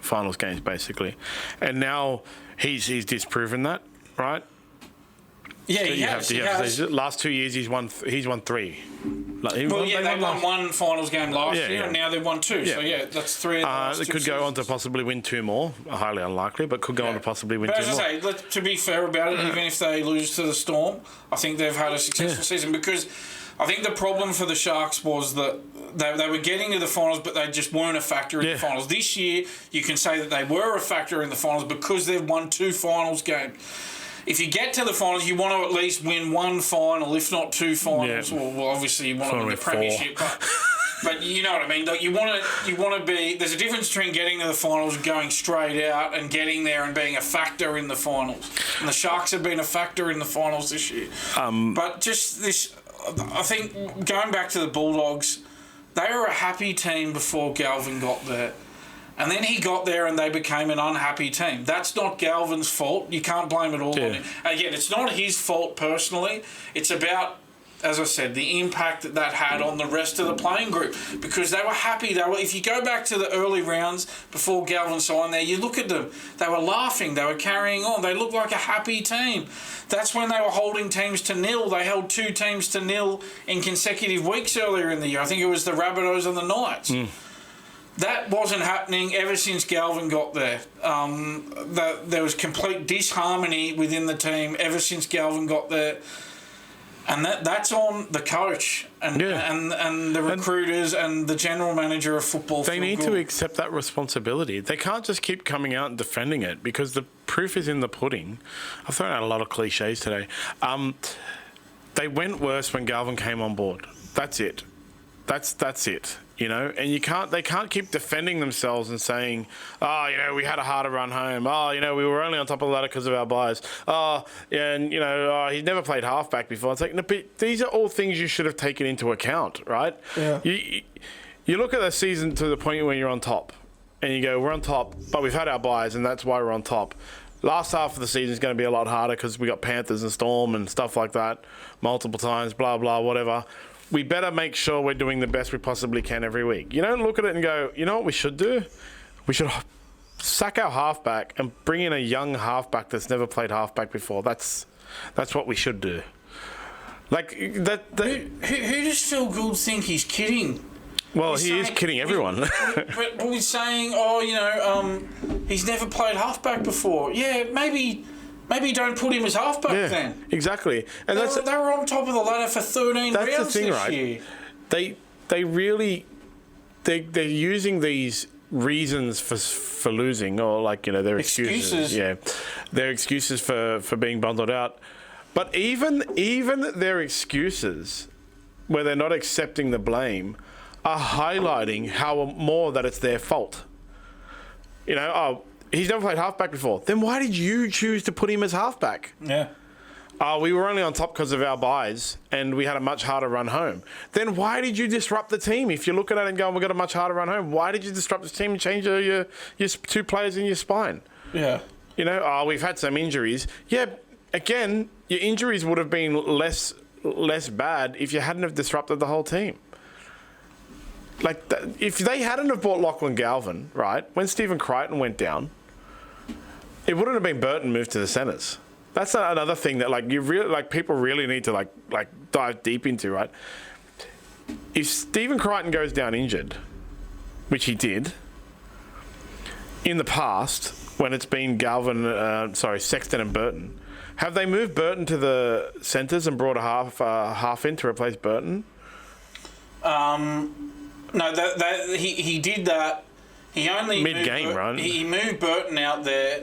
[SPEAKER 2] and now he's disproven that, right?
[SPEAKER 3] Yeah, so he has.
[SPEAKER 2] Last 2 years, he's won 3.
[SPEAKER 3] They won 1 finals game last year, and now they've won 2. Yeah. So, that's 3 of the last 2
[SPEAKER 2] They could go on to possibly win 2 more. Highly unlikely, but could go on to possibly win 2 more.
[SPEAKER 3] But as I say, to be fair about it, even if they lose to the Storm, I think they've had a successful season because I think the problem for the Sharks was that they were getting to the finals, but they just weren't a factor in the finals. This year, you can say that they were a factor in the finals because they've won 2 finals games. If you get to the finals, you want to at least win 1 final, if not 2 finals. Yeah. Well, obviously you want to win the premiership, but you know what I mean. You want to be. There's a difference between getting to the finals and going straight out, and getting there and being a factor in the finals. And the Sharks have been a factor in the finals this year. But just this, I think going back to the Bulldogs, they were a happy team before Galvin got there. And then he got there and they became an unhappy team. That's not Galvin's fault. You can't blame it all on him. Again, it's not his fault personally. It's about, as I said, the impact that had on the rest of the playing group because they were happy. If you go back to the early rounds before Galvin signed there, you look at them. They were laughing. They were carrying on. They looked like a happy team. That's when they were holding teams to 0. They held 2 teams to 0 in consecutive weeks earlier in the year. I think it was the Rabbitohs and the Knights. That wasn't happening ever since Galvin got there. There was complete disharmony within the team ever since Galvin got there. And that's on the coach and the recruiters and the general manager of football.
[SPEAKER 2] They need to accept that responsibility. They can't just keep coming out and defending it because the proof is in the pudding. I've thrown out a lot of cliches today. They went worse when Galvin came on board. That's it. That's it. And they can't keep defending themselves and saying, we had a harder run home. We were only on top of the ladder because of our buys. He's never played halfback before. It's like, no, but these are all things you should have taken into account, right? Yeah. You look at the season to the point when you're on top and you go, we're on top, but we've had our buys and that's why we're on top. Last half of the season is going to be a lot harder because we got Panthers and Storm and stuff like that multiple times, blah, blah, whatever. We better make sure we're doing the best we possibly can every week. You don't look at it and go, you know what we should do? We should sack our halfback and bring in a young halfback that's never played halfback before. That's what we should do. Like that.
[SPEAKER 3] Who does Phil Gould think he's kidding?
[SPEAKER 2] Well, he is kidding everyone.
[SPEAKER 3] But he's saying, he's never played halfback before. Yeah, maybe don't put him as halfback then.
[SPEAKER 2] Exactly. And
[SPEAKER 3] they were on top of the ladder for 13 rounds
[SPEAKER 2] the thing,
[SPEAKER 3] this year.
[SPEAKER 2] They're using these reasons for losing, or their excuses. Yeah, their excuses for being bundled out. But even their excuses, where they're not accepting the blame, are highlighting how more that it's their fault. He's never played halfback before. Then why did you choose to put him as halfback?
[SPEAKER 3] Yeah.
[SPEAKER 2] We were only on top because of our buys, and we had a much harder run home. Then why did you disrupt the team? If you're looking at it and going, we've got a much harder run home, why did you disrupt the team and change your 2 players in your spine?
[SPEAKER 3] Yeah.
[SPEAKER 2] We've had some injuries. Yeah, again, your injuries would have been less bad if you hadn't have disrupted the whole team. If they hadn't have bought Lachlan Galvin, right, when Stephen Crichton went down, it wouldn't have been Burton moved to the centres. That's another thing that people really need to dive deep into, right? If Stephen Crichton goes down injured, which he did in the past when it's been Sexton and Burton, have they moved Burton to the centres and brought a half in to replace Burton?
[SPEAKER 3] No, he did that. He only
[SPEAKER 2] mid-game, right?
[SPEAKER 3] He moved Burton out there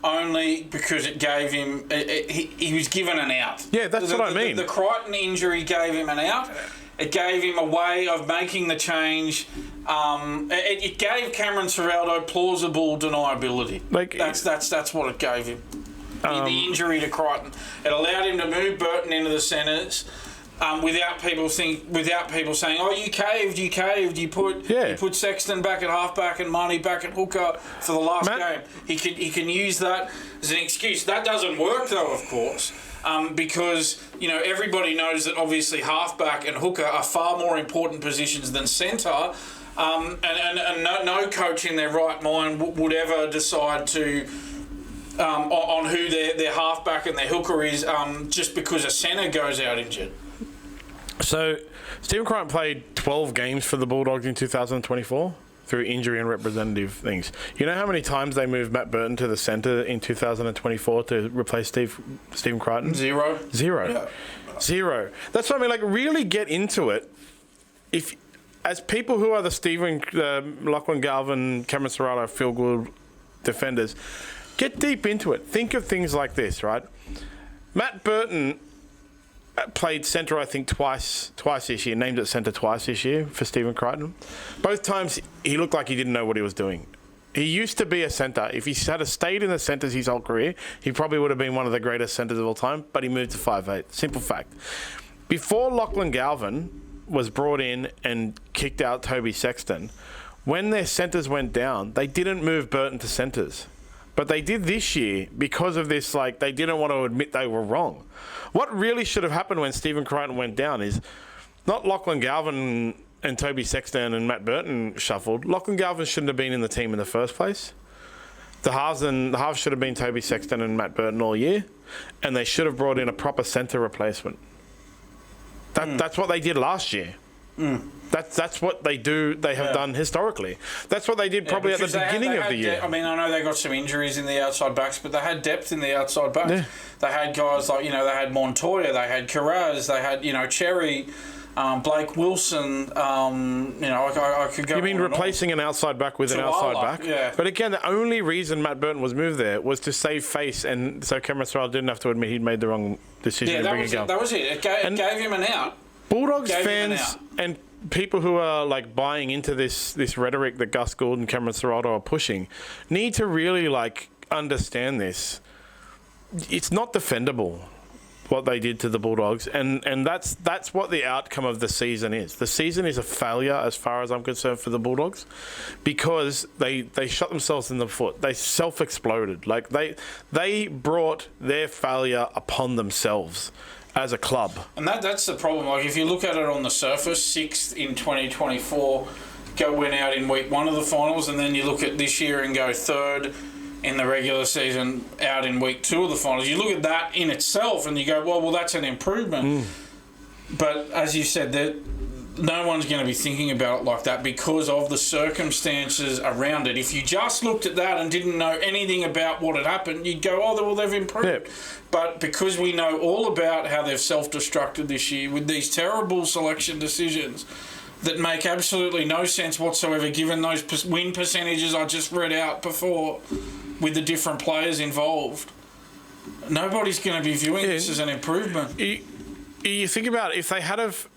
[SPEAKER 3] only because it gave him. He was given an out.
[SPEAKER 2] Yeah, that's what I mean.
[SPEAKER 3] The Crichton injury gave him an out. It gave him a way of making the change. It gave Cameron Ciraldo plausible deniability. That's what it gave him. The injury to Crichton. It allowed him to move Burton into the centres. Without people saying, "Oh, you caved. You put Sexton back at halfback and Marnie back at hooker for the last game." He can use that as an excuse. That doesn't work though, of course, because everybody knows that obviously halfback and hooker are far more important positions than centre, and no coach in their right mind would ever decide to. On who their halfback and their hooker is, just because a centre goes out injured.
[SPEAKER 2] So, Stephen Crichton played 12 games for the Bulldogs in 2024 through injury and representative things. You know how many times they moved Matt Burton to the centre in 2024 to replace Stephen Crichton?
[SPEAKER 3] Zero.
[SPEAKER 2] Yeah. Zero. That's what I mean. Really get into it. If, as people who are the Lachlan Galvin, Cameron Ciraldo, Phil Gould defenders, get deep into it. Think of things like this, right? Matt Burton played centre, I think, twice this year, named at centre twice this year for Stephen Crichton. Both times he looked like he didn't know what he was doing. He used to be a centre. If he had stayed in the centres his whole career, he probably would have been one of the greatest centres of all time, but he moved to 5'8". Simple fact. Before Lachlan Galvin was brought in and kicked out Toby Sexton, when their centres went down, they didn't move Burton to centres. But they did this year because of this, they didn't want to admit they were wrong. What really should have happened when Stephen Crichton went down is not Lachlan Galvin and Toby Sexton and Matt Burton shuffled. Lachlan Galvin shouldn't have been in the team in the first place. The halves should have been Toby Sexton and Matt Burton all year, and they should have brought in a proper centre replacement. That's what they did last year. That's what they do. They have done historically. That's what they did probably at the beginning of the year.
[SPEAKER 3] I mean, I know they got some injuries in the outside backs, but they had depth in the outside backs. Yeah. They had guys like, they had Montoya, they had Carraz, they had, Cherry, Blake Wilson. I could go.
[SPEAKER 2] You mean replacing an outside back with an outside back?
[SPEAKER 3] Yeah.
[SPEAKER 2] But again, the only reason Matt Burton was moved there was to save face, and so Cameron Ciraldo didn't have to admit he'd made the wrong decision to bring him.
[SPEAKER 3] That was it. It gave him an out.
[SPEAKER 2] Bulldogs fans and people who are buying into this rhetoric that Gus Gould and Cameron Ciraldo are pushing need to really understand this. It's not defendable. what they did to the Bulldogs, and that's what the outcome of the season is. The season is a failure as far as I'm concerned for the Bulldogs, because they shot themselves in the foot. They self-exploded. Like they brought their failure upon themselves as a club.
[SPEAKER 3] And that's the problem. Like, if you look at it on the surface, 6th in 2024, went out in week 1 of the finals, and then you look at this year and go 3rd in the regular season, out in week 2 of the finals. You look at that in itself and you go, well, that's an improvement. But as you said, that no one's going to be thinking about it like that because of the circumstances around it. If you just looked at that and didn't know anything about what had happened, you'd go, oh, well, they've improved.
[SPEAKER 2] Yep.
[SPEAKER 3] But because we know all about how they've self-destructed this year with these terrible selection decisions that make absolutely no sense whatsoever, given those win percentages I just read out before with the different players involved, nobody's going to be viewing this as an improvement.
[SPEAKER 2] You think about it, if they had have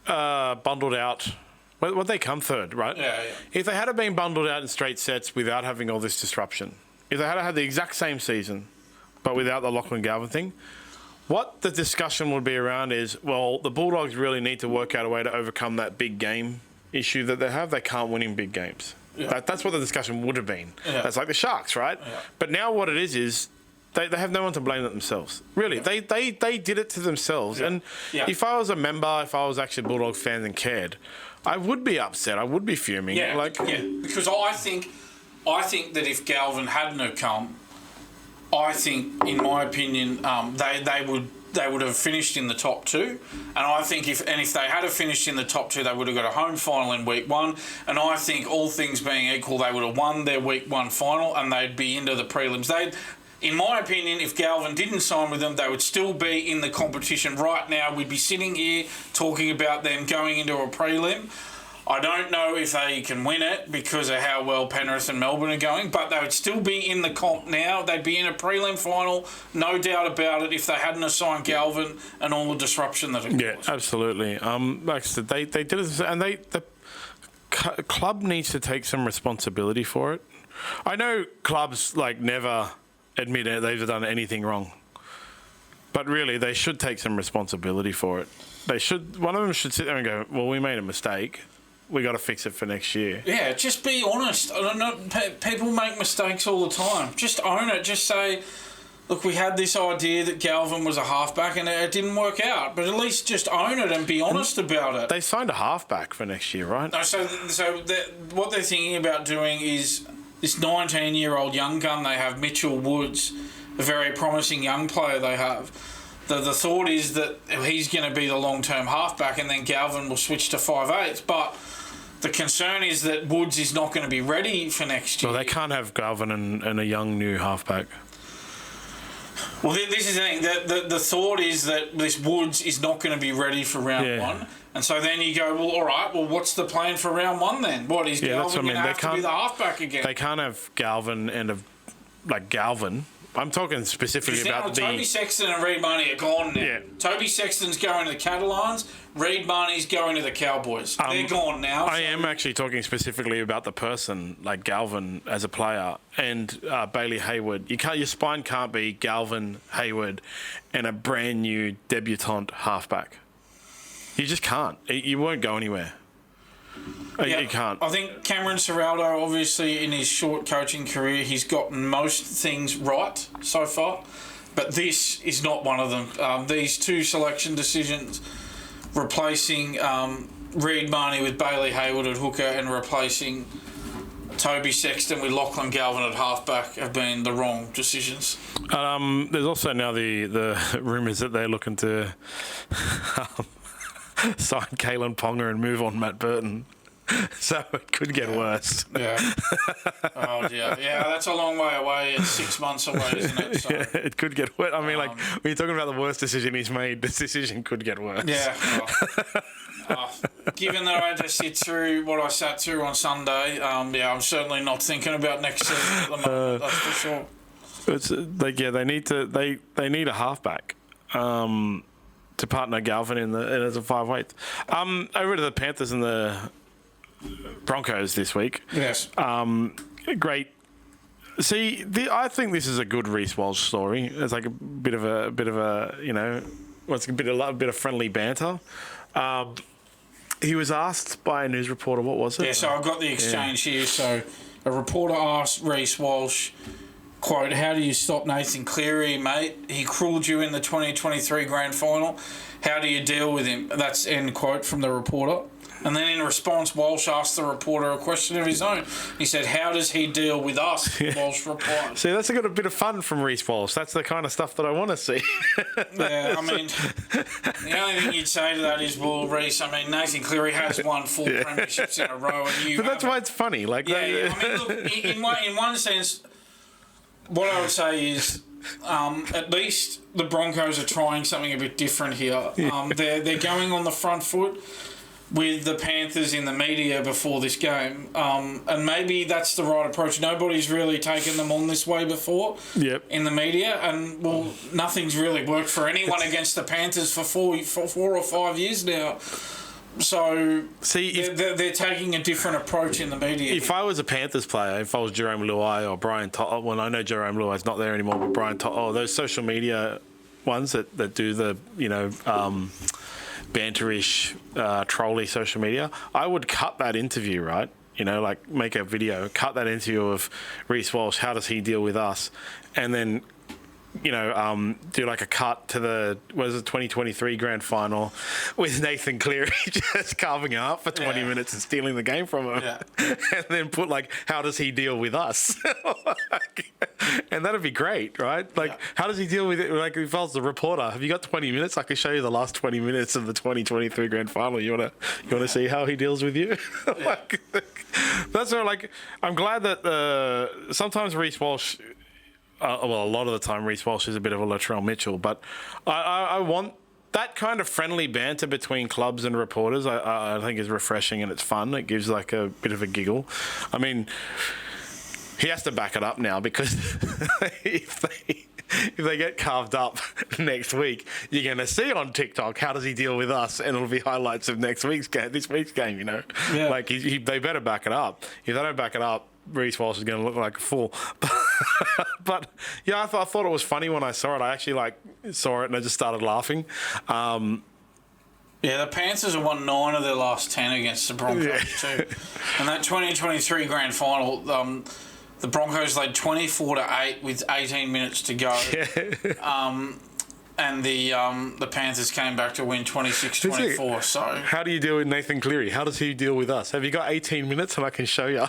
[SPEAKER 2] bundled out, would they come 3rd, right?
[SPEAKER 3] Yeah.
[SPEAKER 2] If they had have been bundled out in straight sets without having all this disruption, if they had had the exact same season but without the Lachlan Galvin thing, what the discussion would be around is, well, the Bulldogs really need to work out a way to overcome that big game issue that they have. They can't win in big games. Yeah. That's what the discussion would have been. Yeah. That's like the Sharks, right? Yeah. But now what it is they have no one to blame but themselves. Really, they did it to themselves. Yeah. And if I was a member, if I was actually Bulldogs fans and cared, I would be upset. I would be fuming.
[SPEAKER 3] Because I think that if Galvin hadn't have come, I think, in my opinion, they would have finished in the top 2, and I think if they had have finished in the top 2, they would have got a home final in week 1, and I think, all things being equal, they would have won their week 1 final and they'd be into the prelims. In my opinion, if Galvin didn't sign with them, they would still be in the competition right now. We'd be sitting here talking about them going into a prelim. I don't know if they can win it because of how well Penrith and Melbourne are going, but they would still be in the comp now. They'd be in a prelim final, no doubt about it, if they hadn't assigned Galvin and all the disruption that it caused.
[SPEAKER 2] Yeah, absolutely. Like I said, they did it, and the club needs to take some responsibility for it. I know clubs never admit it, they've done anything wrong, but really they should take some responsibility for it. One of them should sit there and go, well, we made a mistake. We got to fix it for next year. Yeah,
[SPEAKER 3] just be honest. I don't know. People make mistakes all the time. Just own it. Just say, look, we had this idea that Galvin was a halfback and it didn't work out. But at least just own it and be honest about it.
[SPEAKER 2] They signed a halfback for next year, right?
[SPEAKER 3] No, so what they're thinking about doing is this 19-year-old young gun they have, Mitchell Woods, a very promising young player they have. The thought is that he's going to be the long-term halfback and then Galvin will switch to 5'8". But the concern is that Woods is not going to be ready for next year.
[SPEAKER 2] Well, they can't have Galvin and a young new halfback.
[SPEAKER 3] Well, this is the thing. The thought is that this Woods is not going to be ready for round 1. And so then you go, well, all right, well, what's the plan for round 1 then? What, is Galvin going to have to be the halfback again?
[SPEAKER 2] They can't have Galvin and Galvin. I'm talking specifically about
[SPEAKER 3] Toby Sexton and Reed Marnie are gone now. Yeah. Toby Sexton's going to the Catalans. Reed Marnie's going to the Cowboys. They're gone now.
[SPEAKER 2] I am actually talking specifically about the person, like Galvin as a player, and Bailey Hayward. Your spine can't be Galvin, Hayward, and a brand new debutant halfback. You just can't. You won't go anywhere.
[SPEAKER 3] Yeah,
[SPEAKER 2] you can't.
[SPEAKER 3] I think Cameron Ciraldo, obviously, in his short coaching career, he's gotten most things right so far, but this is not one of them. These 2 selection decisions, replacing Reed Marnie with Bailey Hayward at hooker and replacing Toby Sexton with Lachlan Galvin at halfback, have been the wrong decisions.
[SPEAKER 2] There's also now the rumours that they're looking to sign Kalen Ponga and move on Matt Burton. So it could get worse.
[SPEAKER 3] Yeah. Oh, dear. Yeah, that's a long way away. It's 6 months away, isn't it? So,
[SPEAKER 2] yeah, it could get worse. I mean, when you're talking about the worst decision he's made, this decision could get worse.
[SPEAKER 3] Yeah. Well, given that I had to sit through what I sat through on Sunday, I'm certainly not thinking about next season at the moment, that's for sure.
[SPEAKER 2] It's they need a halfback. To partner Galvin as a 5'8". Over to the Panthers and the Broncos this week.
[SPEAKER 3] Yes.
[SPEAKER 2] Great See, I think this is a good Reece Walsh story. It's like a bit of a you know, what's a bit of friendly banter. He was asked by a news reporter, what was it?
[SPEAKER 3] Yeah, so I've got the exchange here. So a reporter asked Reece Walsh, quote, "How do you stop Nathan Cleary, mate? He cruelled you in the 2023 grand final. How do you deal with him?" That's end quote from the reporter. And then in response, Walsh asked the reporter a question of his own. He said, "How does he deal with us?" Walsh replied.
[SPEAKER 2] See, that's got a bit of fun from Reece Walsh. That's the kind of stuff that I want to see.
[SPEAKER 3] Yeah, I mean, the only thing you'd say to that is, well, Reece, I mean, Nathan Cleary has won 4 premierships in a row, and you.
[SPEAKER 2] But that's why it's funny. Like,
[SPEAKER 3] yeah. I mean, look, in one sense, what I would say is, at least the Broncos are trying something a bit different here. They're going on the front foot with the Panthers in the media before this game. And maybe that's the right approach. Nobody's really taken them on this way before in the media. And, well, nothing's really worked for anyone against the Panthers for 4 or 5 years now. So they're taking a different approach in the media.
[SPEAKER 2] If I was a Panthers player, if I was Jerome Luai or Brian To'o, well, I know Jerome Luai's not there anymore, but Brian To'o, those social media ones that do the, you know, banterish, trolly social media, I would cut that interview, right? You know, like make a video, cut that interview of Reece Walsh, how does he deal with us? And then, you know, do like a cut to the 2023 grand final with Nathan Cleary just carving up for 20 minutes and stealing the game from him. Yeah. And then put like, how does he deal with us? And that'd be great, right? Like, how does he deal with it? Like, if I was the reporter, have you got 20 minutes? I can show you the last 20 minutes of the 2023 grand final. You wanna see how he deals with you? Like, that's sort of like, I'm glad that sometimes Reece Walsh, well, a lot of the time Reece Walsh is a bit of a Latrell Mitchell, but I want that kind of friendly banter between clubs and reporters. I think is refreshing and it's fun. It gives like a bit of a giggle. I mean, he has to back it up now because if they get carved up next week, you're going to see on TikTok, how does he deal with us? And it'll be highlights of this week's game, you know? Yeah. Like, they better back it up. If they don't back it up, Reece Walsh is going to look like a fool. But yeah, I thought it was funny when I saw it. I actually saw it and I just started laughing. Yeah,
[SPEAKER 3] the Panthers have won 9 of their last 10 against the Broncos too. And that 2023 grand final, the Broncos led 24-8 with 18 minutes to go. And the Panthers came back to win 26-24. So
[SPEAKER 2] how do you deal with Nathan Cleary? How does he deal with us? Have you got 18 minutes and I can show you?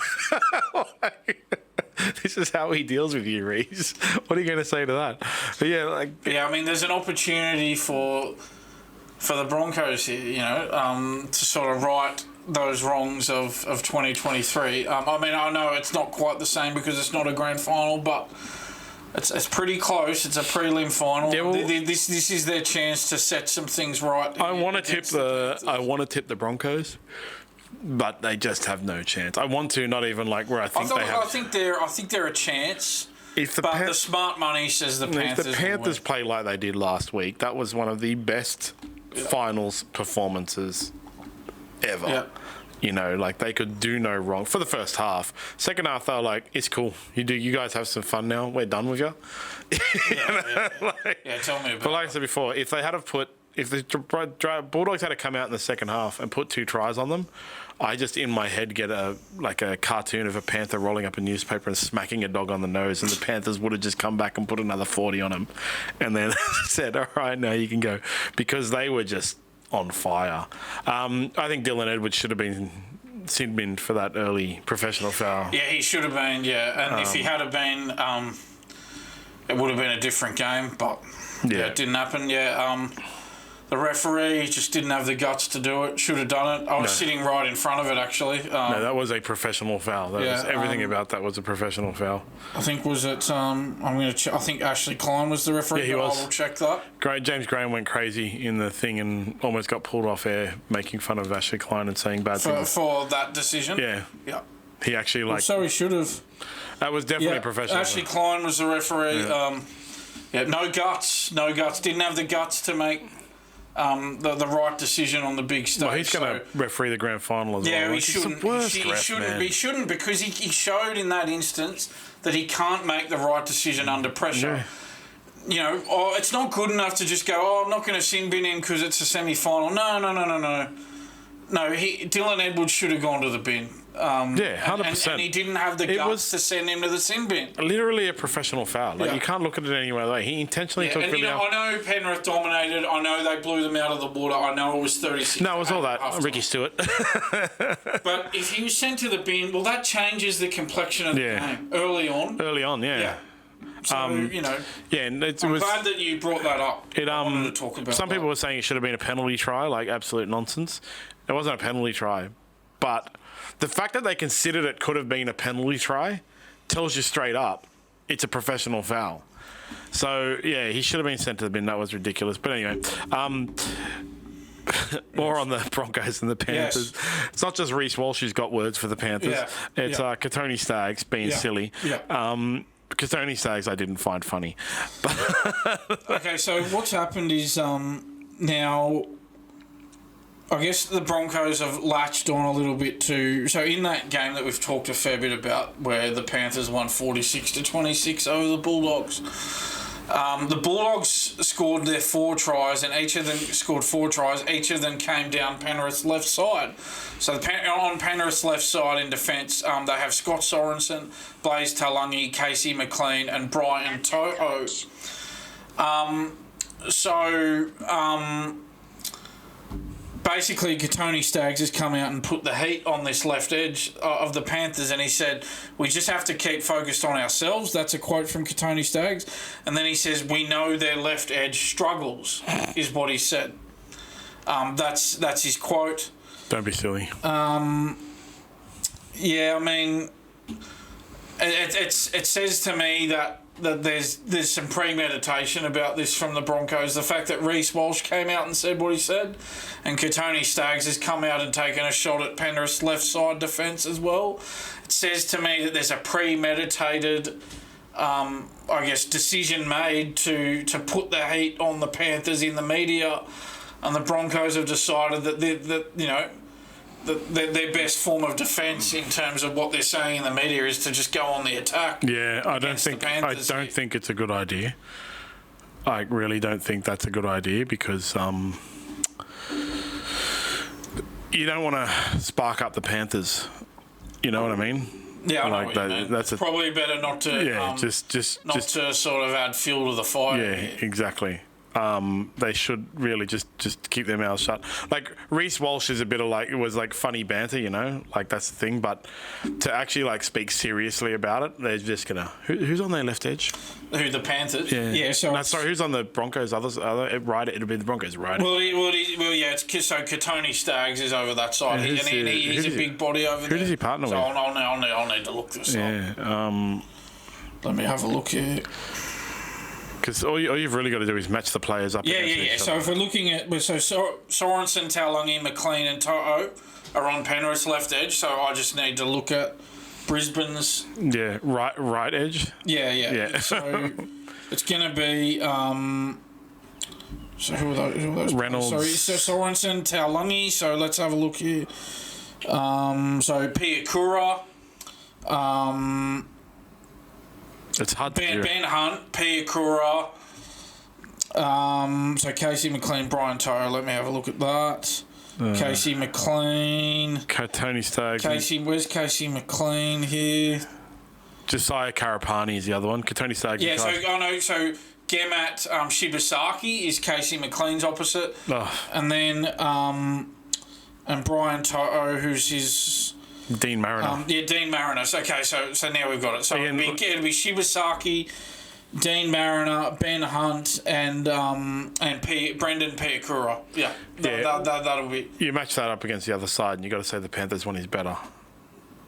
[SPEAKER 2] This is how he deals with you, Reece. What are you going to say to that? But yeah,
[SPEAKER 3] I mean, there's an opportunity for the Broncos here, you know, to sort of right those wrongs of 2023. I mean, I know it's not quite the same because it's not a grand final, but it's pretty close. It's a prelim final. Yeah, well, this is their chance to set some things right.
[SPEAKER 2] I want to tip the Broncos, but they just have no chance. I want to, not even like where I think they have.
[SPEAKER 3] I think they're a chance. The smart money says the Panthers.
[SPEAKER 2] If the Panthers play like they did last week, that was one of the best finals performances ever. Yeah. You know, like they could do no wrong for the first half. Second half, they were like, "It's cool. You guys have some fun now. We're done with you."
[SPEAKER 3] Tell me about.
[SPEAKER 2] But like I said before, if the Bulldogs had to come out in the second half and put 2 tries on them, I just in my head get a cartoon of a panther rolling up a newspaper and smacking a dog on the nose, and the Panthers would have just come back and put another 40 on him, and then said, "All right, now you can go," because they were just on fire. I think Dylan Edwards should have been sin-binned for that early professional foul.
[SPEAKER 3] Yeah, he should have been, and if he had have been, it would have been a different game, but it didn't happen. The referee just didn't have the guts to do it. Should have done it. I was sitting right in front of it, actually.
[SPEAKER 2] No, that was a professional foul. Everything about that was a professional foul.
[SPEAKER 3] I think I think Ashley Klein was the referee. Yeah, he was. I will check that.
[SPEAKER 2] Great. James Graham went crazy in the thing and almost got pulled off air, making fun of Ashley Klein and saying bad things
[SPEAKER 3] for that decision.
[SPEAKER 2] Yeah. He actually
[SPEAKER 3] so he should have.
[SPEAKER 2] That was definitely professional.
[SPEAKER 3] Ashley Klein was the referee. No guts. Didn't have the guts to make the right decision on the big stage.
[SPEAKER 2] Well, he's going to referee the grand final as well.
[SPEAKER 3] Yeah,
[SPEAKER 2] Like,
[SPEAKER 3] he shouldn't.
[SPEAKER 2] Man.
[SPEAKER 3] He shouldn't because he showed in that instance that he can't make the right decision under pressure.
[SPEAKER 2] Yeah.
[SPEAKER 3] You know, it's not good enough to just go, I'm not going to sin bin him because it's a semi-final. No. No, Dylan Edwards should have gone to the bin.
[SPEAKER 2] 100%.
[SPEAKER 3] And he didn't have the guts to send him to the sin bin.
[SPEAKER 2] Literally a professional foul. Like, you can't look at it any other way. He intentionally took
[SPEAKER 3] and, I know Penrith dominated. I know they blew them out of the water. I know it was 36.
[SPEAKER 2] No, it was all that. Ricky Stuart.
[SPEAKER 3] But if he was sent to the bin, well, that changes the complexion of the game early on.
[SPEAKER 2] Early on, yeah.
[SPEAKER 3] So, you know,
[SPEAKER 2] and
[SPEAKER 3] I'm glad that you brought that up. I wanted to talk about
[SPEAKER 2] some people were saying it should have been a penalty try, like absolute nonsense. It wasn't a penalty try. But the fact that they considered it could have been a penalty try tells you straight up it's a professional foul. So, yeah, he should have been sent to the bin. That was ridiculous. But anyway, more on the Broncos and the Panthers. Yes. It's not just Reece Walsh who's got words for the Panthers. It's Kotoni Staggs being silly. Kotoni Staggs I didn't find funny.
[SPEAKER 3] Okay, so what's happened is now I guess the Broncos have latched on a little bit to... So in that game that we've talked a fair bit about where the Panthers won 46-26 over the Bulldogs, the Bulldogs scored their 4 tries and each of them scored 4 tries. Each of them came down Penrith's left side. So on Penrith's left side in defence, they have Scott Sorensen, Blaze Talangi, Casey McLean and Brian To'o. Basically, Kotoni Staggs has come out and put the heat on this left edge of the Panthers, and he said, we just have to keep focused on ourselves. That's a quote from Kotoni Staggs. And then he says, we know their left edge struggles, is what he said. That's his quote.
[SPEAKER 2] Don't be silly.
[SPEAKER 3] Yeah, I mean, it says to me that there's some premeditation about this from the Broncos. The fact that Reece Walsh came out and said what he said, and Kotoni Staggs has come out and taken a shot at Penrith's left side defence as well. It says to me that there's a premeditated, decision made to put the heat on the Panthers in the media, and the Broncos have decided that their best form of defence in terms of what they're saying in the media is to just go on the attack.
[SPEAKER 2] Yeah, I don't think it's a good idea. I really don't think that's a good idea because you don't want to spark up the Panthers. You know what I mean?
[SPEAKER 3] Yeah, I know what you mean. That's probably better not to.
[SPEAKER 2] Yeah, just
[SPEAKER 3] to sort of add fuel to the fire.
[SPEAKER 2] Yeah, exactly. They should really just keep their mouths shut. Like Reece Walsh is a bit of it was funny banter, you know, like that's the thing. But to actually speak seriously about it, they're just gonna. Who's on their left edge?
[SPEAKER 3] Who, the Panthers?
[SPEAKER 2] Yeah. Sorry, who's on the Broncos? Other right? It'll be the Broncos, right?
[SPEAKER 3] Well, yeah. It's so Kotoni Staggs is over that side. He's a big body over there.
[SPEAKER 2] Who does he partner with?
[SPEAKER 3] I'll need to look this up.
[SPEAKER 2] Yeah.
[SPEAKER 3] Let me have a look here.
[SPEAKER 2] Because all you've really got to do is match the players up.
[SPEAKER 3] Yeah. So if we're looking at... Sorensen, Talangi, McLean and To'o are on Penrith's left edge, so I just need to look at Brisbane's...
[SPEAKER 2] Yeah, right edge?
[SPEAKER 3] Yeah. So it's going to be... so who are those?
[SPEAKER 2] Reynolds.
[SPEAKER 3] Sorry, so Sorensen, Talangi, so let's have a look here. So Piakura...
[SPEAKER 2] It's hard to do.
[SPEAKER 3] Ben Hunt, Piakura, so Casey McLean, Brian To'o. Let me have a look at that. Casey McLean.
[SPEAKER 2] Kotoni Staggs.
[SPEAKER 3] Where's Casey McLean here?
[SPEAKER 2] Josiah Karapani is the other one. Kotoni Staggs.
[SPEAKER 3] Yeah, so Gemat Shibasaki is Casey McLean's opposite. And then and Brian To'o, who's his...
[SPEAKER 2] Dean Mariner.
[SPEAKER 3] Dean Mariner. Okay, so now we've got it. So it'll be Shibasaki, Dean Mariner, Ben Hunt, and Brendan Piakura. Yeah, that'll be...
[SPEAKER 2] You match that up against the other side, and you got to say the Panthers one is better.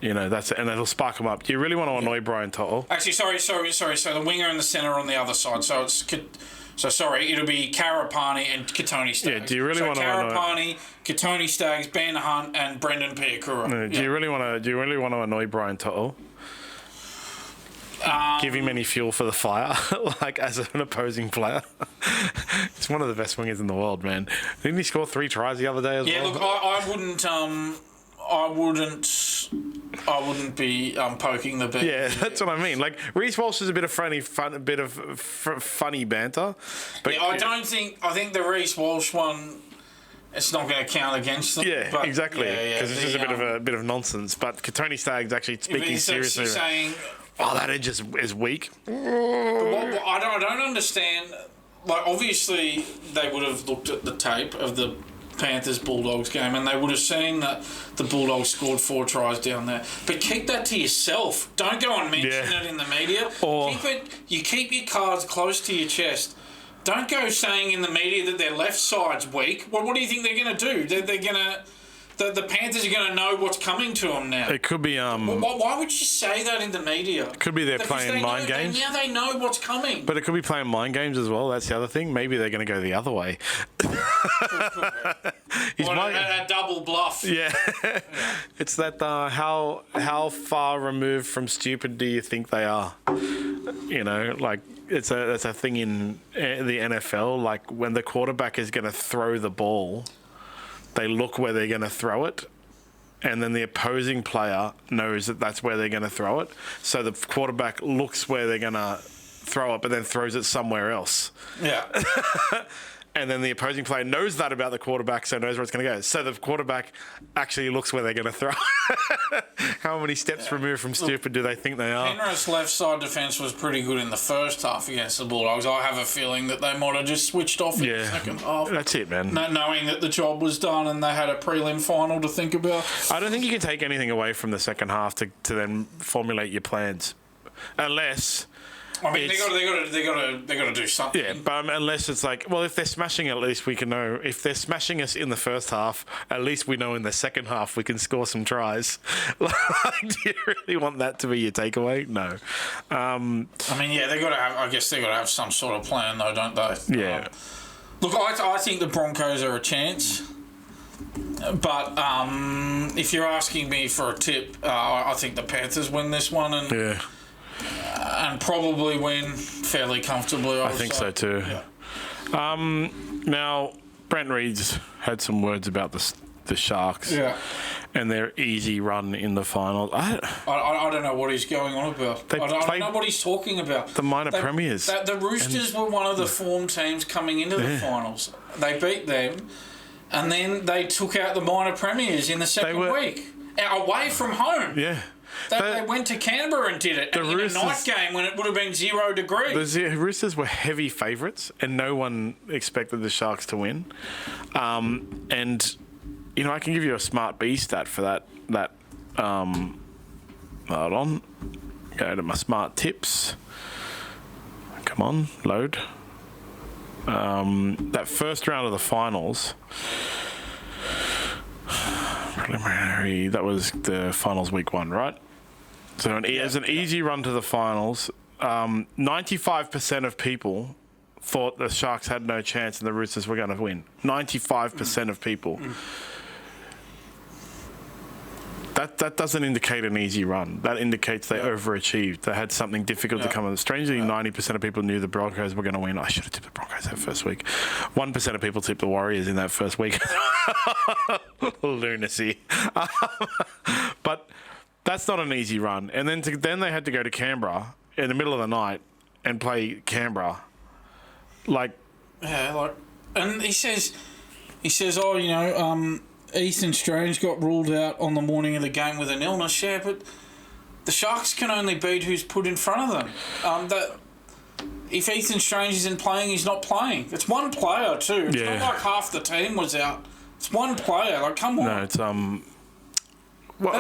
[SPEAKER 2] You know, that's it, and it'll spark them up. Do you really want to annoy Brian To'o?
[SPEAKER 3] Actually, sorry. So the winger and the centre on the other side. So it's... it'll be Karapani and Kotoni Staggs.
[SPEAKER 2] Yeah, do you really want to
[SPEAKER 3] Karapani, Kotoni Staggs, Ben Hunt, and Brendan Piakura.
[SPEAKER 2] Do you really want to annoy Brian To'o? Give him any fuel for the fire, as an opposing player. He's one of the best wingers in the world, man. Didn't he score 3 tries the other day as well?
[SPEAKER 3] Yeah, look, I wouldn't be poking the bear.
[SPEAKER 2] Yeah, that's what I mean. Like, Reece Walsh is a bit of funny banter. But
[SPEAKER 3] yeah, I think the Reece Walsh one, it's not going to count against them.
[SPEAKER 2] Yeah,
[SPEAKER 3] but
[SPEAKER 2] exactly. Because it's just a bit of nonsense. But Kotoni Staggs actually speaking seriously.
[SPEAKER 3] Saying,
[SPEAKER 2] that edge is weak.
[SPEAKER 3] I don't understand. Like, obviously, they would have looked at the tape of the Panthers Bulldogs game and they would have seen that the Bulldogs scored 4 tries down there. But keep that to yourself. Don't go and mention it in the media. You keep your cards close to your chest. Don't go saying in the media that their left side's weak. What do you think they're going to do? They're going to... The Panthers are going to know what's coming to them now.
[SPEAKER 2] It could be...
[SPEAKER 3] why would you say that in the media?
[SPEAKER 2] It could be they're playing mind games.
[SPEAKER 3] Now they know what's coming.
[SPEAKER 2] But it could be playing mind games as well. That's the other thing. Maybe they're going to go the other way.
[SPEAKER 3] A double bluff.
[SPEAKER 2] Yeah. It's that how far removed from stupid do you think they are? You know, like... It's a thing in the NFL. Like, when the quarterback is going to throw the ball, they look where they're going to throw it, and then the opposing player knows that that's where they're going to throw it. So the quarterback looks where they're going to throw it, but then throws it somewhere else.
[SPEAKER 3] Yeah.
[SPEAKER 2] And then the opposing player knows that about the quarterback, so knows where it's going to go. So the quarterback actually looks where they're going to throw. How many steps removed from stupid do they think they are?
[SPEAKER 3] Penrith's left side defence was pretty good in the first half against the Bulldogs. I have a feeling that they might have just switched off in the second half.
[SPEAKER 2] That's it, man.
[SPEAKER 3] Knowing that the job was done and they had a prelim final to think about.
[SPEAKER 2] I don't think you can take anything away from the second half to then formulate your plans. Unless...
[SPEAKER 3] I mean, they got to do something.
[SPEAKER 2] Yeah, but unless it's like, well, if they're smashing, at least we can know. If they're smashing us in the first half, at least we know in the second half we can score some tries. Like, do you really want that to be your takeaway? No.
[SPEAKER 3] I mean, yeah, they got to have. I guess they got to have some sort of plan, though, don't they?
[SPEAKER 2] Yeah.
[SPEAKER 3] Look, I think the Broncos are a chance. But if you're asking me for a tip, I think the Panthers win this one, and probably win fairly comfortably.
[SPEAKER 2] I think so too. Yeah. Now, Brent Read's had some words about the Sharks and their easy run in the final. I
[SPEAKER 3] don't know what he's going on about. I don't know what he's talking about.
[SPEAKER 2] The minor premiers.
[SPEAKER 3] The Roosters were one of the form teams coming into the finals. They beat them, and then they took out the minor premiers in the second week, away from home.
[SPEAKER 2] Yeah.
[SPEAKER 3] They went to Canberra and did it in a night game when it would have been 0 degrees.
[SPEAKER 2] The Roosters were heavy favourites, and no one expected the Sharks to win. And you know, I can give you a SmartB stat for that. Hold on, go to my smart tips. Come on, load. That first round of the finals. Preliminary. That was the finals week 1, right? So it was an easy run to the finals. 95% of people thought the Sharks had no chance and the Roosters were going to win. 95% of people. That doesn't indicate an easy run. That indicates they overachieved. They had something difficult to come in. Strangely, 90% of people knew the Broncos were going to win. I should have tipped the Broncos that first week. 1% of people tipped the Warriors in that first week. Lunacy. But that's not an easy run. And then they had to go to Canberra in the middle of the night and play Canberra.
[SPEAKER 3] And he says, oh, you know, Ethan Strange got ruled out on the morning of the game with an illness. Yeah, but the Sharks can only beat who's put in front of them. If Ethan Strange isn't playing, he's not playing. It's one player too. It's not like half the team was out. It's one player. Like, come on.
[SPEAKER 2] No, it's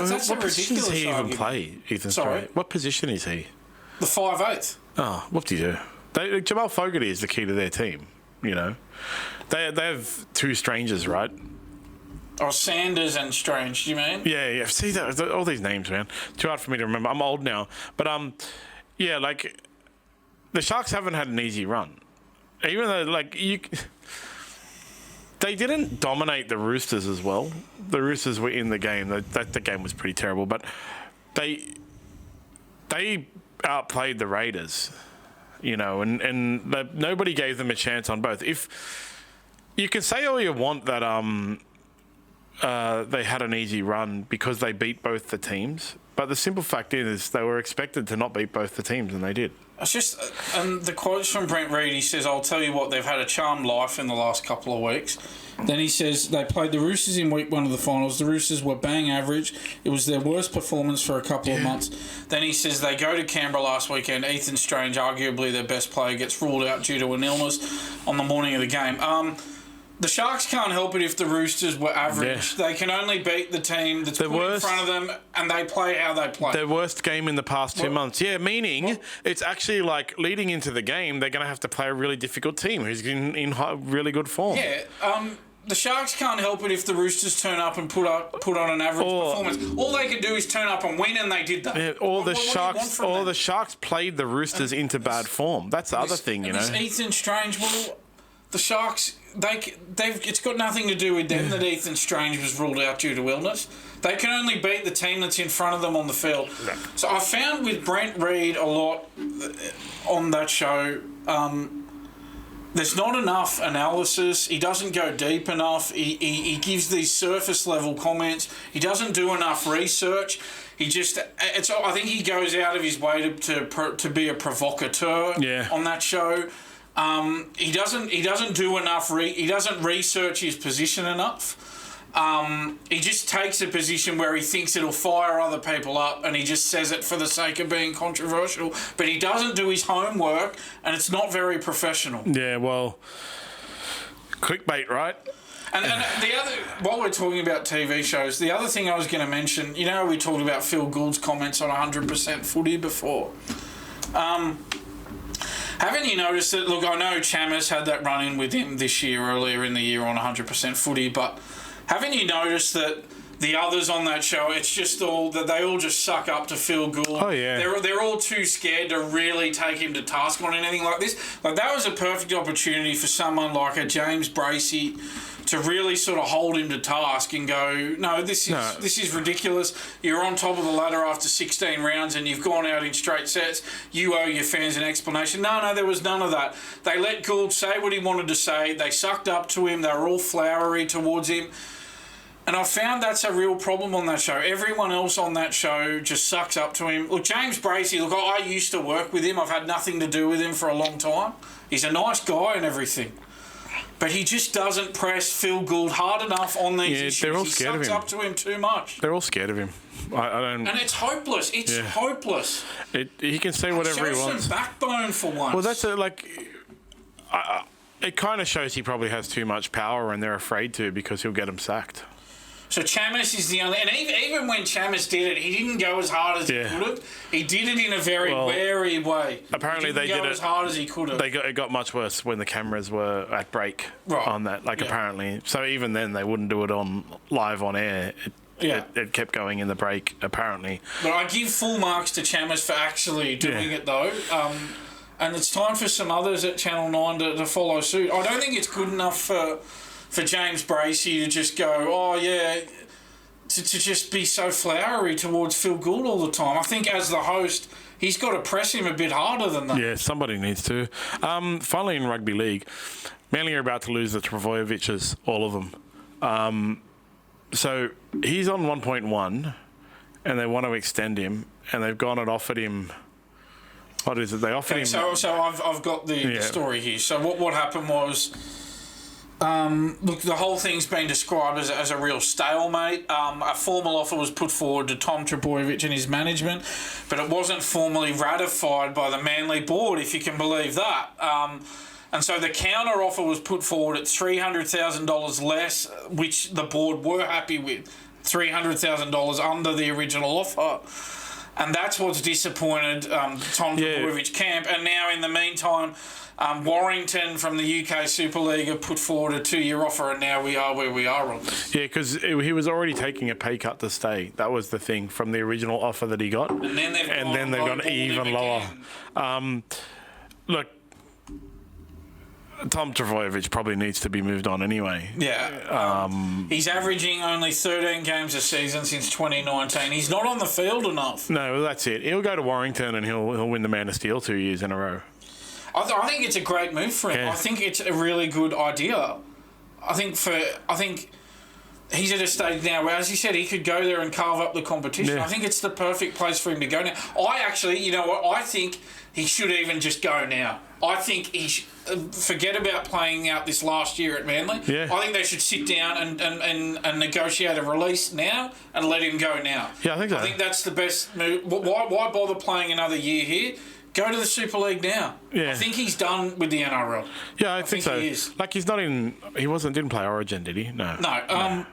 [SPEAKER 3] That's
[SPEAKER 2] what
[SPEAKER 3] a
[SPEAKER 2] position does he
[SPEAKER 3] ridiculous
[SPEAKER 2] even play, Ethan Strange? What position is he?
[SPEAKER 3] The 5'8".
[SPEAKER 2] Oh, whoop-de-doo. Jamal Fogarty is the key to their team, you know. They have 2 strangers, right?
[SPEAKER 3] Oh, Sanders and Strange, you mean?
[SPEAKER 2] Yeah. See, all these names, man. Too hard for me to remember. I'm old now. But, yeah, like, the Sharks haven't had an easy run. Even though, like, they didn't dominate the Roosters as well. The Roosters were in the game. The game was pretty terrible. But they outplayed the Raiders. you know, and nobody gave them a chance on both. If you can say all you want that they had an easy run because they beat both the teams, but the simple fact is they were expected to not beat both the teams, and they did.
[SPEAKER 3] It's just, and the quotes from Brent Read, he says, I'll tell you what, they've had a charmed life in the last couple of weeks. Then he says they played the Roosters in week 1 of the finals. The Roosters were bang average. It was their worst performance for a couple of months. Then he says they go to Canberra last weekend. Ethan Strange, arguably their best player, gets ruled out due to an illness on the morning of the game. The Sharks can't help it if the Roosters were average. Yeah. They can only beat the team that's put in front of them, and they play how they play.
[SPEAKER 2] Their worst game in the past 2 months. Yeah, meaning it's actually like leading into the game, they're going to have to play a really difficult team who's in really good form.
[SPEAKER 3] Yeah, the Sharks can't help it if the Roosters turn up and put on an average performance. All they could do is turn up and win, and they did that.
[SPEAKER 2] Yeah, the Sharks played the Roosters into bad form. That's the other thing, you know.
[SPEAKER 3] Ethan Strange, well, the Sharks, it's got nothing to do with them that Ethan Strange was ruled out due to illness. They can only beat the team that's in front of them on the field. Yeah. So I found with Brent Read a lot on that show, there's not enough analysis. He doesn't go deep enough. He gives these surface level comments. He doesn't do enough research. I think he goes out of his way to be a provocateur on that show. He doesn't do enough. He doesn't research his position enough. He just takes a position where he thinks it'll fire other people up, and he just says it for the sake of being controversial. But he doesn't do his homework, and it's not very professional.
[SPEAKER 2] Yeah, well, clickbait, right?
[SPEAKER 3] And the other, while we're talking about TV shows, the other thing I was going to mention, you know, we talked about Phil Gould's comments on 100% footy before. Haven't you noticed that? Look, I know Chamis had that run-in with him this year, earlier in the year on 100% footy, but haven't you noticed that the others on that show, it's just all that they all just suck up to Phil Gould?
[SPEAKER 2] Oh, yeah.
[SPEAKER 3] They're all too scared to really take him to task on anything like this. Like, that was a perfect opportunity for someone like a James Bracey to really sort of hold him to task and go, no, this is ridiculous. You're on top of the ladder after 16 rounds and you've gone out in straight sets. You owe your fans an explanation. No, there was none of that. They let Gould say what he wanted to say. They sucked up to him. They were all flowery towards him. And I found that's a real problem on that show. Everyone else on that show just sucks up to him. Look, James Bracey, I used to work with him. I've had nothing to do with him for a long time. He's a nice guy and everything. But he just doesn't press Phil Gould hard enough on these issues.
[SPEAKER 2] They're all scared of him.
[SPEAKER 3] He sucks up to him too much.
[SPEAKER 2] They're all scared of him. I don't.
[SPEAKER 3] And it's hopeless. It's hopeless.
[SPEAKER 2] He can say whatever he wants.
[SPEAKER 3] Show some backbone for once.
[SPEAKER 2] Well, that's it kind of shows he probably has too much power and they're afraid to, because he'll get him sacked.
[SPEAKER 3] So Chamis is the only... And even when Chamis did it, he didn't go as hard as he could have. He did it in a very wary way.
[SPEAKER 2] Apparently they did it
[SPEAKER 3] as hard as he could have.
[SPEAKER 2] It got much worse when the cameras were at break on that. Apparently. So even then, they wouldn't do it live on air. It kept going in the break, apparently. But
[SPEAKER 3] I give full marks to Chamis for actually doing it, though. And it's time for some others at Channel 9 to follow suit. I don't think it's good enough for James Bracey to just go, to just be so flowery towards Phil Gould all the time. I think as the host, he's got to press him a bit harder than that.
[SPEAKER 2] Yeah, somebody needs to. Finally, in rugby league, Manly are about to lose the Trbojevics, all of them. So he's on 1.1, and they want to extend him, and they've gone and offered him... What is it? They offered him...
[SPEAKER 3] So I've got the story here. So what happened was... look, the whole thing's been described as a real stalemate. A formal offer was put forward to Tom Trbojevic and his management, but it wasn't formally ratified by the Manly board, if you can believe that. And so the counter offer was put forward at $300,000 less, which the board were happy with, $300,000 under the original offer. And that's what's disappointed Tom Trbojevic camp. And now, in the meantime, Warrington from the UK Super League have put forward a 2-year offer, and now we are where we are on this.
[SPEAKER 2] Yeah, because he was already taking a pay cut to stay. That was the thing from the original offer that he got.
[SPEAKER 3] And then they've gone
[SPEAKER 2] even lower. Look, Tom Trbojevic probably needs to be moved on anyway.
[SPEAKER 3] Yeah. He's averaging only 13 games a season since 2019. He's not on the field enough.
[SPEAKER 2] No, that's it. He'll go to Warrington and he'll win the Man of Steel 2 years in a row.
[SPEAKER 3] I think it's a great move for him.
[SPEAKER 2] Yeah.
[SPEAKER 3] I think it's a really good idea. I think he's at a stage now where, as you said, he could go there and carve up the competition.
[SPEAKER 2] Yeah.
[SPEAKER 3] I think it's the perfect place for him to go now. I actually, you know what, I think he should even just go now. I think he forget about playing out this last year at Manly.
[SPEAKER 2] Yeah.
[SPEAKER 3] I think they should sit down and negotiate a release now and let him go now.
[SPEAKER 2] Yeah, I think so.
[SPEAKER 3] I think that's the best move. Why bother playing another year here? Go to the Super League now.
[SPEAKER 2] Yeah.
[SPEAKER 3] I think he's done with the NRL.
[SPEAKER 2] Yeah, I think so.
[SPEAKER 3] he is.
[SPEAKER 2] Like, he's not in... Didn't play Origin, did he? No.
[SPEAKER 3] No.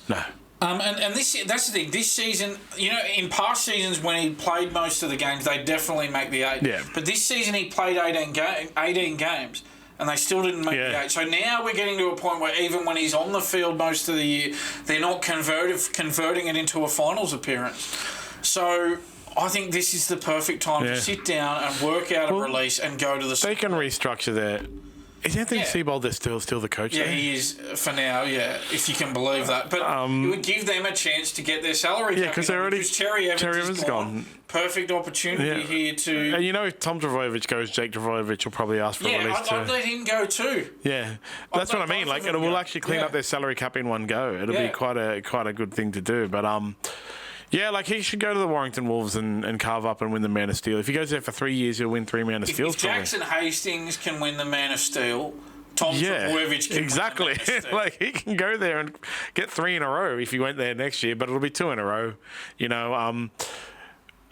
[SPEAKER 2] No.
[SPEAKER 3] And that's the thing. This season, you know, in past seasons when he played most of the games, they definitely make the 8.
[SPEAKER 2] Yeah.
[SPEAKER 3] But this season he played 18 games, and they still didn't make the 8. So now we're getting to a point where even when he's on the field most of the year, they're not converting it into a finals appearance. So I think this is the perfect time to sit down and work out a release and go to the...
[SPEAKER 2] They can restructure that. Is Anthony Seibold still the coach
[SPEAKER 3] Yeah,
[SPEAKER 2] there?
[SPEAKER 3] he is for now, if you can believe that. But it would give them a chance to get their salary cap.
[SPEAKER 2] Because they're already...
[SPEAKER 3] Terry Evans is gone. Perfect opportunity here to...
[SPEAKER 2] And you know, if Tom Trbojevic goes, Jake Trbojevic will probably ask for a release
[SPEAKER 3] I'd let him go too.
[SPEAKER 2] Yeah, that's what I mean. Like, it will actually clean up their salary cap in one go. It'll be quite a good thing to do. But yeah, like, he should go to the Warrington Wolves and carve up and win the Man of Steel. If he goes there for 3 years, he'll win 3 Man of Steels.
[SPEAKER 3] If Jackson Hastings can win the Man of Steel, Tom Trbojevic can
[SPEAKER 2] exactly.
[SPEAKER 3] win the Man of Steel.
[SPEAKER 2] Like, he can go there and get 3 in a row if he went there next year, but it'll be 2 in a row, you know.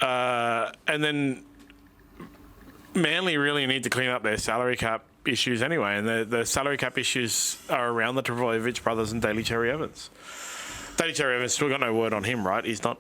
[SPEAKER 2] And then Manly really need to clean up their salary cap issues anyway, and the salary cap issues are around the Trbojevic brothers and Daly Cherry Evans. Daly Cherry Evans still got no word on him, right? He's not.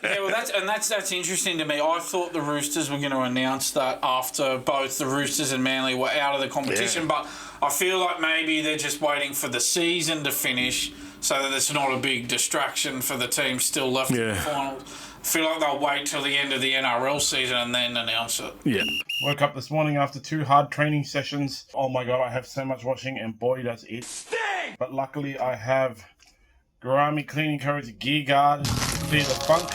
[SPEAKER 3] Yeah, well, that's interesting to me. I thought the Roosters were going to announce that after both the Roosters and Manly were out of the competition, but I feel like maybe they're just waiting for the season to finish so that it's not a big distraction for the team still left in the finals. I feel like they'll wait till the end of the NRL season and then announce it.
[SPEAKER 2] Yeah.
[SPEAKER 1] Woke up this morning after 2 hard training sessions. Oh my God, I have so much washing, and boy, does it sting! But luckily, I have Gourami Cleaning Codes Gear Guard, Clear the Funk,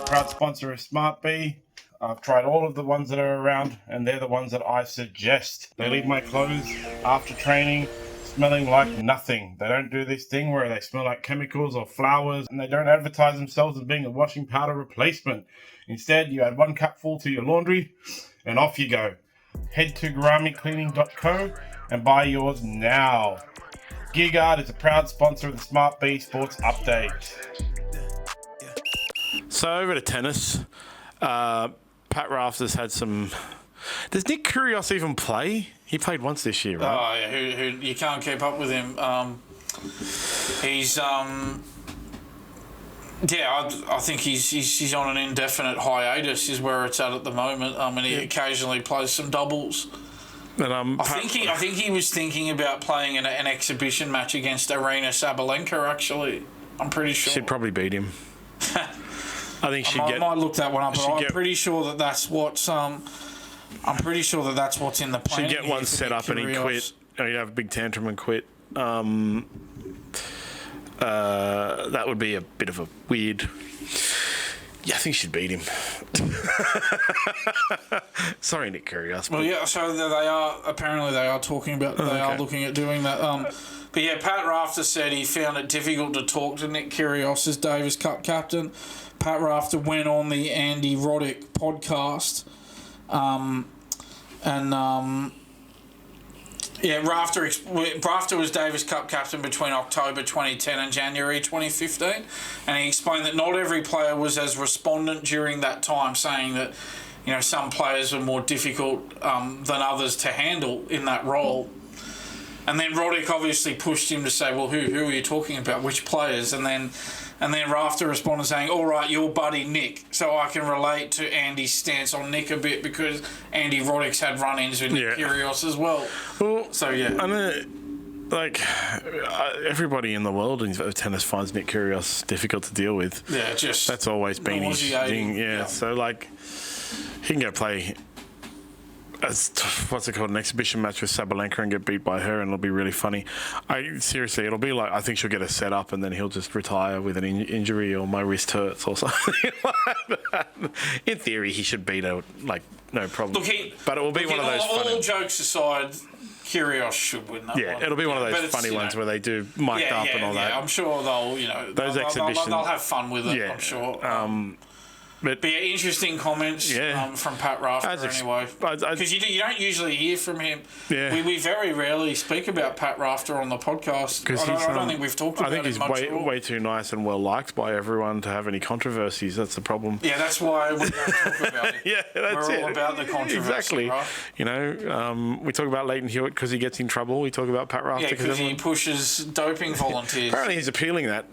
[SPEAKER 1] proud sponsor of SmartB. I've tried all of the ones that are around, and they're the ones that I suggest. They leave my clothes after training smelling like nothing. They don't do this thing where they smell like chemicals or flowers, and they don't advertise themselves as being a washing powder replacement. Instead, you add 1 cupful to your laundry, and off you go. Head to GouramiCleaning.co and buy yours now. GearGuard is a proud sponsor of the SmartB Sports Update.
[SPEAKER 2] So over to tennis. Pat Rafter's had some... Does Nick Kyrgios even play? He played once this year, right?
[SPEAKER 3] Oh, yeah, who you can't keep up with him. He's... Yeah, I think he's on an indefinite hiatus is where it's at the moment. And he occasionally plays some doubles.
[SPEAKER 2] And,
[SPEAKER 3] I think he was thinking about playing an exhibition match against Arina Sabalenka. Actually, I'm pretty sure
[SPEAKER 2] she'd probably beat him. I think
[SPEAKER 3] I might look that one up, but I'm pretty sure that's what's I'm pretty sure that's what's in the plan.
[SPEAKER 2] She'd get one set up and he'd quit. Or he'd have a big tantrum and quit. That would be a bit of a weird... Yeah, I think she'd beat him. Sorry, Nick Kyrgios.
[SPEAKER 3] Well, yeah, so they are talking about, they are looking at doing that. But yeah, Pat Rafter said he found it difficult to talk to Nick Kyrgios as Davis Cup captain. Pat Rafter went on the Andy Roddick podcast, Rafter was Davis Cup captain between October 2010 and January 2015, and he explained that not every player was as respondent during that time, saying that, you know, some players were more difficult than others to handle in that role. And then Roddick obviously pushed him to say, well, who are you talking about? Which players? And then Rafter responded saying, all right, your buddy Nick. So I can relate to Andy's stance on Nick a bit because Andy Roddick's had run-ins with Nick Kyrgios as well. So, yeah.
[SPEAKER 2] I mean, like, everybody in the world of tennis finds Nick Kyrgios difficult to deal with.
[SPEAKER 3] Yeah, just...
[SPEAKER 2] That's always been his thing. Yeah, so, like, he can go play what's it called, an exhibition match with Sabalenka and get beat by her, and it'll be really funny. Seriously, it'll be like, I think she'll get a set up and then he'll just retire with an injury, or my wrist hurts or something like that. In theory, he should beat her, like, no problem. But it will be one of those
[SPEAKER 3] all jokes aside, Kyrgios should win that one.
[SPEAKER 2] Yeah, it'll be one of those funny ones where they do mic'd up and all that.
[SPEAKER 3] I'm sure they'll,
[SPEAKER 2] those exhibitions,
[SPEAKER 3] they'll have fun with it, I'm sure. But yeah, interesting comments from Pat Rafter anyway. Because you don't usually hear from him. Yeah. We very rarely speak about Pat Rafter on the podcast. I don't think we've talked about him much. I think he's way too nice and well liked by everyone to have any controversies. That's the problem. Yeah, that's why we don't talk about it. We're all about the controversy. Exactly. Right? We talk about Leighton Hewitt because he gets in trouble. We talk about Pat Rafter because he pushes doping volunteers. Apparently he's appealing that.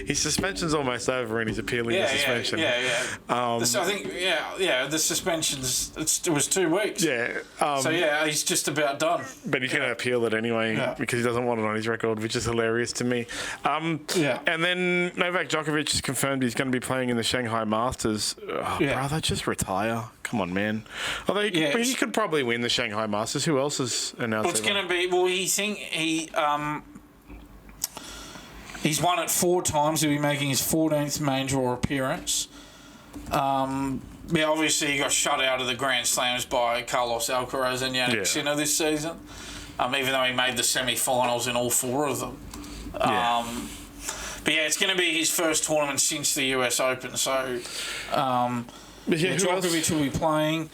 [SPEAKER 3] His suspension's almost over and he's appealing the suspension. I think, the suspension's, it was 2 weeks. He's just about done. But he's going to appeal it anyway because he doesn't want it on his record, which is hilarious to me. And then Novak Djokovic has confirmed he's going to be playing in the Shanghai Masters. Brother, just retire. Come on, man. Although he could probably win the Shanghai Masters. Who else has announced it's going to be, he's won it 4 times. He'll be making his 14th major appearance. Obviously he got shut out of the Grand Slams by Carlos Alcaraz and Yannick Sinner this season, even though he made the semi-finals in all 4 of them. It's going to be his first tournament since the US Open. So Djokovic will be playing.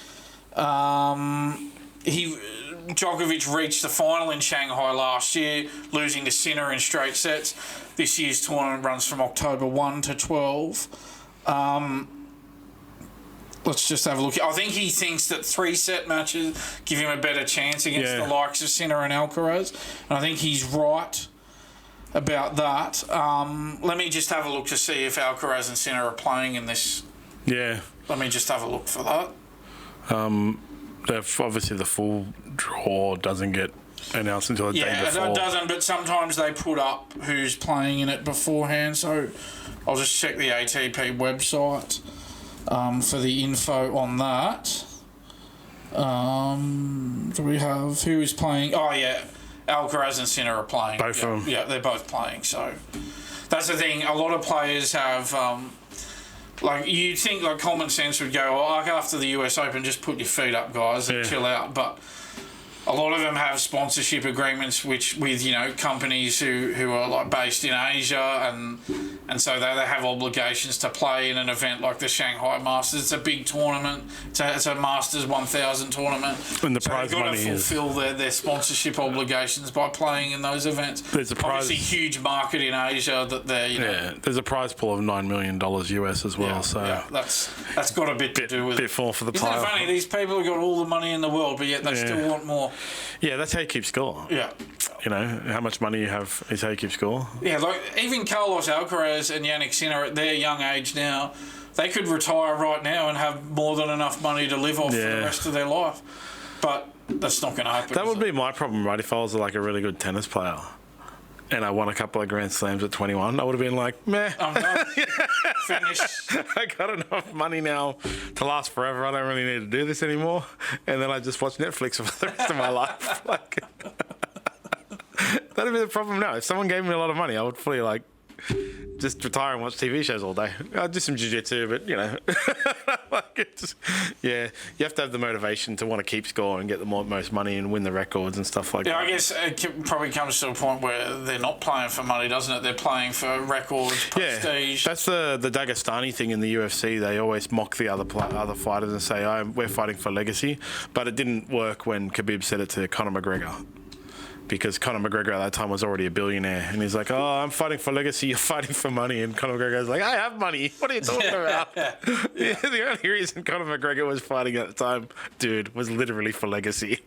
[SPEAKER 3] Djokovic reached the final in Shanghai last year, losing to Sinner in straight sets. This year's tournament runs from October 1 to 12. Let's just have a look. I think he thinks that 3-set matches give him a better chance against the likes of Sinner and Alcaraz. And I think he's right about that. Let me just have a look to see if Alcaraz and Sinner are playing in this. Yeah. Let me just have a look for that. Obviously the full draw doesn't get announced until the day before. Yeah, it doesn't, but sometimes they put up who's playing in it beforehand, so I'll just check the ATP website for the info on that. Do we have who is playing? Oh, yeah, Alcaraz and Sinner are playing. Both of them. Yeah, they're both playing, so that's the thing. A lot of players have... you'd think common sense would go, after the US Open, just put your feet up, guys, and chill out. But a lot of them have sponsorship agreements with companies who are based in Asia, and so they have obligations to play in an event like the Shanghai Masters. It's a big tournament. It's a Masters 1000 tournament. And the prize money is... they've got to fulfill their sponsorship obligations by playing in those events. There's a prize... Obviously, huge market in Asia that they're, there's a prize pool of $9 million US as well. That's got a bit to do with it. Bit more for the player. Isn't it funny? These people have got all the money in the world, but yet they still want more. Yeah, that's how you keep score. Yeah. How much money you have is how you keep score. Yeah, even Carlos Alcaraz and Yannick Sinner at their young age now, they could retire right now and have more than enough money to live off for the rest of their life. But that's not going to happen. That would be my problem, right? If I was a really good tennis player and I won a couple of Grand Slams at 21, I would have been like, meh. I'm done. Finished. I got enough money now to last forever. I don't really need to do this anymore. And then I just watch Netflix for the rest of my life. That'd be the problem now. If someone gave me a lot of money, I would fully just retire and watch TV shows all day. I'd do some jiu-jitsu, but you have to have the motivation to want to keep score and get the most money and win the records and stuff like that. I guess it probably comes to a point where they're not playing for money, doesn't it? They're playing for records, prestige. That's the Dagestani thing in the UFC. They always mock the other fighters and say, we're fighting for legacy. But it didn't work when Khabib said it to Conor McGregor. Because Conor McGregor at that time was already a billionaire. And he's like, I'm fighting for legacy, you're fighting for money. And Conor McGregor's like, I have money. What are you talking about? The only reason Conor McGregor was fighting at the time, dude, was literally for legacy.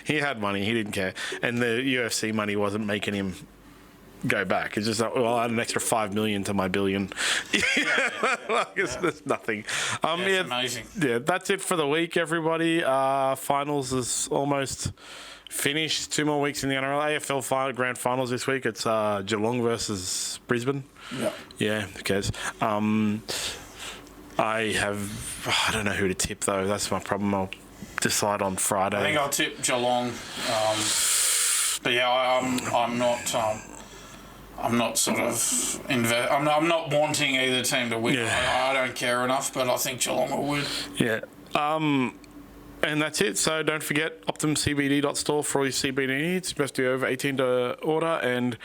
[SPEAKER 3] He had money, he didn't care. And the UFC money wasn't making him go back. It's just I had an extra $5 million to my billion. It's nothing. It's amazing. Yeah, that's it for the week, everybody. Finals is almost... finished. 2 more weeks in the NRL. AFL Grand Finals this week. It's Geelong versus Brisbane. Yeah, who cares?
[SPEAKER 2] I don't know who to tip though. That's my problem. I'll decide on Friday.
[SPEAKER 3] I think I'll tip Geelong. But yeah, I'm not sort of I'm not wanting either team to win.
[SPEAKER 2] Yeah.
[SPEAKER 3] I don't care enough, but I think Geelong will win.
[SPEAKER 2] Yeah. And that's it. So don't forget optimumcbd.store for all your CBD needs. You must be over 18 to order, and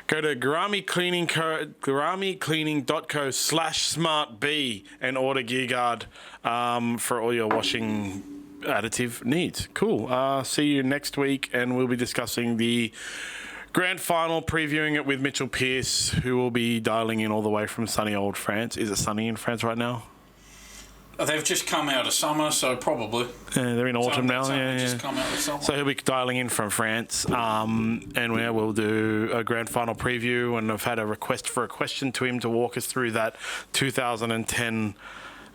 [SPEAKER 2] go to GuaramiCleaning.co/SmartB and order Gear Guard for all your washing additive needs. Cool. See you next week, and we'll be discussing the grand final, previewing it with Mitchell Pearce, who will be dialing in all the way from sunny old France. Is it sunny in France right now?
[SPEAKER 3] They've just come out of summer, so probably.
[SPEAKER 2] Yeah, they're in autumn now. Yeah.
[SPEAKER 3] Just come out of summer.
[SPEAKER 2] So he'll be dialing in from France, and we'll do a grand final preview. And I've had a request for a question to him to walk us through that 2010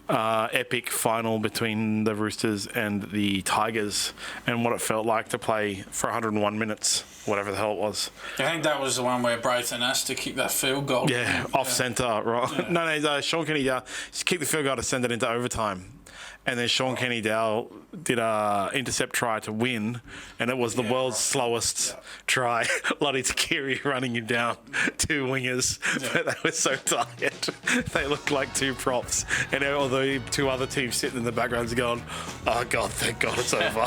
[SPEAKER 2] epic final between the Roosters and the Tigers, and what it felt like to play for 101 minutes, whatever the hell it was.
[SPEAKER 3] I think that was the one where Braithen has to kick that field goal.
[SPEAKER 2] Yeah, off centre, right? Yeah. No, Sean Kenny kicked the field goal to send it into overtime. And then Sean Kenny Dowell did a intercept try to win, and it was the world's slowest try. Lottie Kyrgios running him down, two wingers, but they were so tired. They looked like two props, and all the two other teams sitting in the backgrounds going, "Oh God, thank God it's over."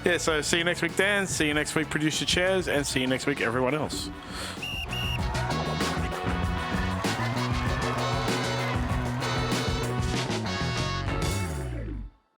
[SPEAKER 2] Yeah, so see you next week, Dan. See you next week, Producer Chairs, and see you next week, everyone else.